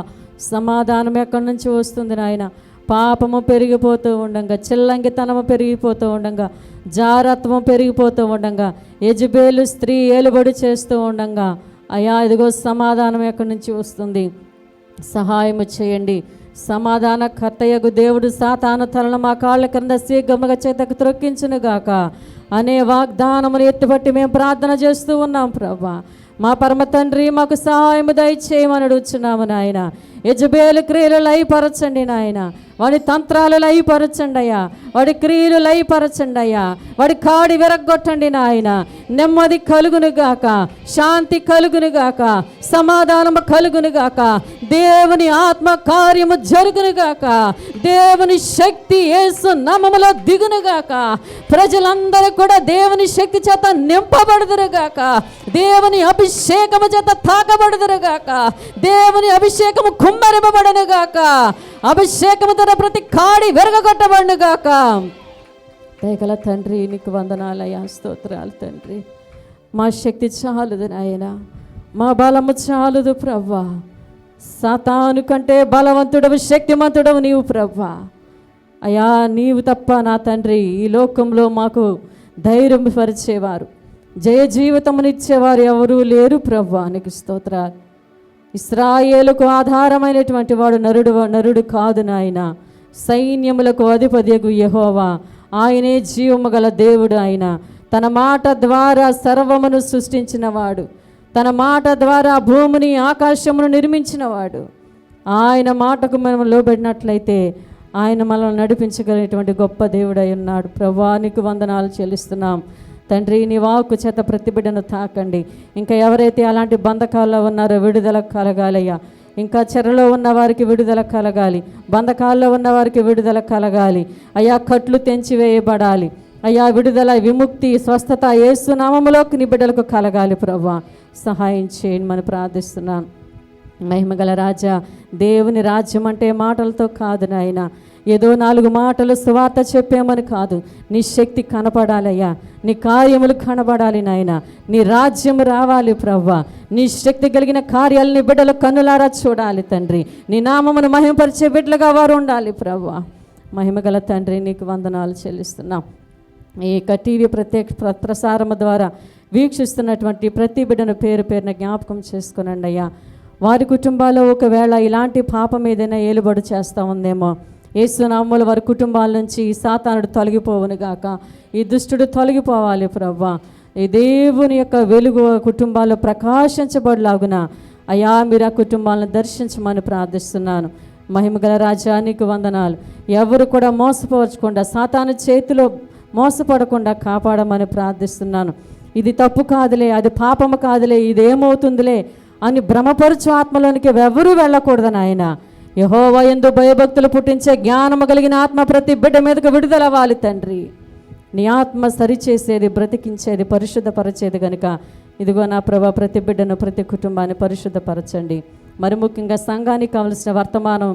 సమాధానం ఎక్కడి నుంచి వస్తుంది నాయన? పాపము పెరిగిపోతూ ఉండగా, చిల్లంగితనము పెరిగిపోతూ ఉండగా, జారత్వం పెరిగిపోతూ ఉండగా, యెజబేలు స్త్రీ ఏలుబడి చేస్తూ ఉండగా అయా ఇదిగో సమాధానం ఎక్కడి నుంచి వస్తుంది? సహాయము చేయండి. సమాధాన కర్తయ్యకు దేవుడు సాతాను తలను మా కాళ్ళ క్రింద శీఘ్రముగా చేతకు త్రొక్కించునుగాక అనే వాగ్దానమును ఎత్తుపట్టి మేము ప్రార్థన చేస్తూ ఉన్నాం ప్రభా. మా పరమ తండ్రి, మాకు సహాయము దయచేయమని అడుగుచున్నాము నాయన. యెజబేలు క్రియలు లయపరచండి నాయన. వాడి తంత్రాలు లయపరచండి అయ్యా. వాడి క్రియలు లయపరచండి అయ్యా. వాడి కాడి విరగొట్టండి నాయన. నెమ్మది కలుగునుగాక, శాంతి కలుగునుగాక, సమాధానము కలుగునుగాక, దేవుని ఆత్మ కార్యము జరుగునుగాక, దేవుని శక్తి యేసు నామములో దిగునుగాక, ప్రజలందరూ కూడా దేవుని శక్తి చేత నింపబడుదురుగాక, దేవుని అభిషేకము చేత తాకబడుదురుగాక, దేవుని అభిషేకము కుమ్మరింపబడునుగాక, అభిషేకము ద్వారా ప్రతి కాడి వెరగొట్టబడునుగాక. దయగల తండ్రి, నీకు వందనాలయ్యా, స్తోత్రాలు తండ్రి. మా శక్తి చాలదు నాయన, మా బలము చాలదు ప్రవ్వా. సాతాను కంటే బలవంతుడవు, శక్తిమంతుడవు నీవు ప్రవ్వా. అయ్యా, నీవు తప్ప నా తండ్రి ఈ లోకంలో మాకు ధైర్యం పరిచేవారు, జయ జీవితమునిచ్చేవారు ఎవరూ లేరు ప్రవ్వా. నీకు స్తోత్రాలు. ఇశ్రాయేలుకు ఆధారమైనటువంటి వాడు నరుడు కాదు నాయన, సైన్యములకు అధిపతియగు యెహోవా, ఆయనే జీవము గల దేవుడు. ఆయన తన మాట ద్వారా సర్వమును సృష్టించినవాడు, తన మాట ద్వారా భూమిని ఆకాశమును నిర్మించినవాడు. ఆయన మాటకు మనం లోబడినట్లయితే ఆయన మనల్ని నడిపించగలిగినటువంటి గొప్ప దేవుడై ఉన్నాడు. ప్రభువా, నీకు వందనాలు చెల్లిస్తున్నాం తండ్రి. నీ వాక్కు చేత ప్రతి బిడ్డను తాకండి. ఇంకా ఎవరైతే అలాంటి బంధకాల్లో ఉన్నారో విడుదల కలగాలయ్యా. ఇంకా చెరలో ఉన్న వారికి విడుదల కలగాలి, బంధకాల్లో ఉన్న వారికి విడుదల కలగాలి అయ్యా. కట్లు తెంచివేయబడాలి అయ్యా. విడుదల, విముక్తి, స్వస్థత యేసు నామములోకి నీ బిడ్డలకు కలగాలి. ప్రభువా, సహాయం చేయండి మనం ప్రార్థిస్తున్నాను. మహిమగల రాజా, దేవుని రాజ్యం అంటే మాటలతో కాదు నాయన, ఏదో 4 మాటలు సువార్త చెప్పామని కాదు. నీ శక్తి కనపడాలయ్యా, నీ కార్యములు కనబడాలి నాయన, నీ రాజ్యం రావాలి ప్రవ్వా. నీ శక్తి కలిగిన కార్యాలని బిడ్డలు కన్నులారా చూడాలి తండ్రి. నీ నామమును మహిమపరిచే బిడ్డలుగా వారు ఉండాలి ప్రవ్వా. మహిమగల తండ్రి, నీకు వందనాలు చెల్లిస్తున్నాం. ఈ టీవీ ప్రసారము ద్వారా వీక్షిస్తున్నటువంటి ప్రతి బిడ్డను పేరు పేరున జ్ఞాపకం చేసుకునండి అయ్యా. వారి కుటుంబాల్లో ఒకవేళ ఇలాంటి పాపం ఏదైనా ఏలుబడి చేస్తూ ఉందేమో, యేసు నామములో వారి కుటుంబాల నుంచి ఈ సాతానుడు తొలగిపోవును గాక, ఈ దుష్టుడు తొలగిపోవాలి ప్రవ్వా. ఈ దేవుని యొక్క వెలుగు కుటుంబాల్లో ప్రకాశించబడిలాగున అయ్యా మీరు ఆ కుటుంబాలను దర్శించమని ప్రార్థిస్తున్నాను. మహిమగల రాజా, నీకు వందనాలు. ఎవరు కూడా మోసపోవచ్చకుండా, సాతాను చేతిలో మోసపడకుండా కాపాడమని ప్రార్థిస్తున్నాను. ఇది తప్పు కాదులే, అది పాపము కాదులే, ఇది ఏమవుతుందిలే అని భ్రమపరచు ఆత్మలోనికి ఎవరూ వెళ్ళకూడదు నాయన. యెహోవా యందు భయభక్తులు పుట్టించే జ్ఞానము కలిగిన ఆత్మ ప్రతి బిడ్డ మీదకు విడుదలవ్వాలి తండ్రి. నీ ఆత్మ సరిచేసేది, బ్రతికించేది, పరిశుద్ధపరచేది కనుక ఇదిగో నా ప్రభా, ప్రతి బిడ్డను, ప్రతి కుటుంబాన్ని పరిశుద్ధపరచండి. మరి ముఖ్యంగా సంఘానికి కావలసిన వర్తమానం,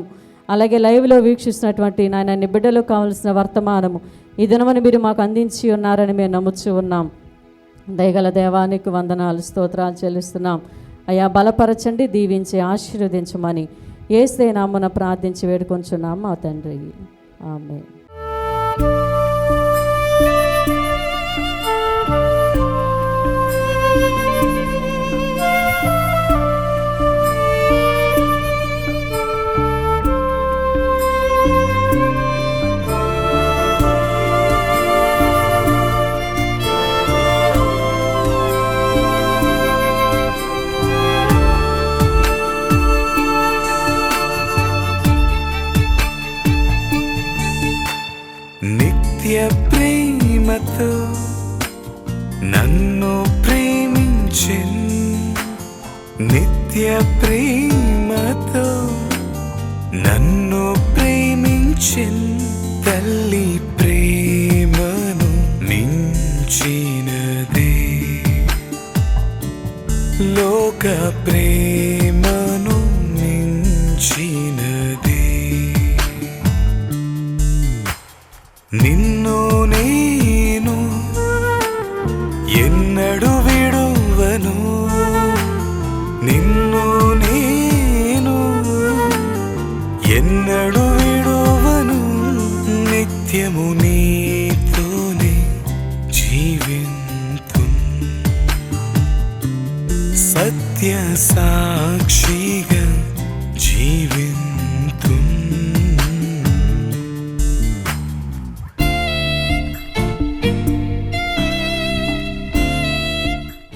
అలాగే లైవ్లో వీక్షిస్తున్నటువంటి నాయన నీ బిడ్డలకు కావలసిన వర్తమానము ఈ దినమని మీరు మాకు అందించి ఉన్నారని మేము నమ్ముచూ ఉన్నాం. దయగల దేవానికి వందనాలు, స్తోత్రాలు చెల్లిస్తున్నాం అయ్యా. బలపరచండి, దీవించి ఆశీర్వదించమని యేసు నామమున ప్రార్థించి వేడుకొంచున్నాం మా తండ్రి, ఆమేన్. ప్రేమతో నన్ను ప్రేమించెన్, నిత్య ప్రేమతో నన్ను ప్రేమించెన్. తల్లి ప్రేమను మించినదే, లోక ప్రేమను మించినదే. నిన్ను నేను ఎన్నడు విడువను, నిన్ను నేను ఎన్నడు విడువను. నిత్యము నీతోనే జీవింతున్, సత్య సాక్షిగా జీవి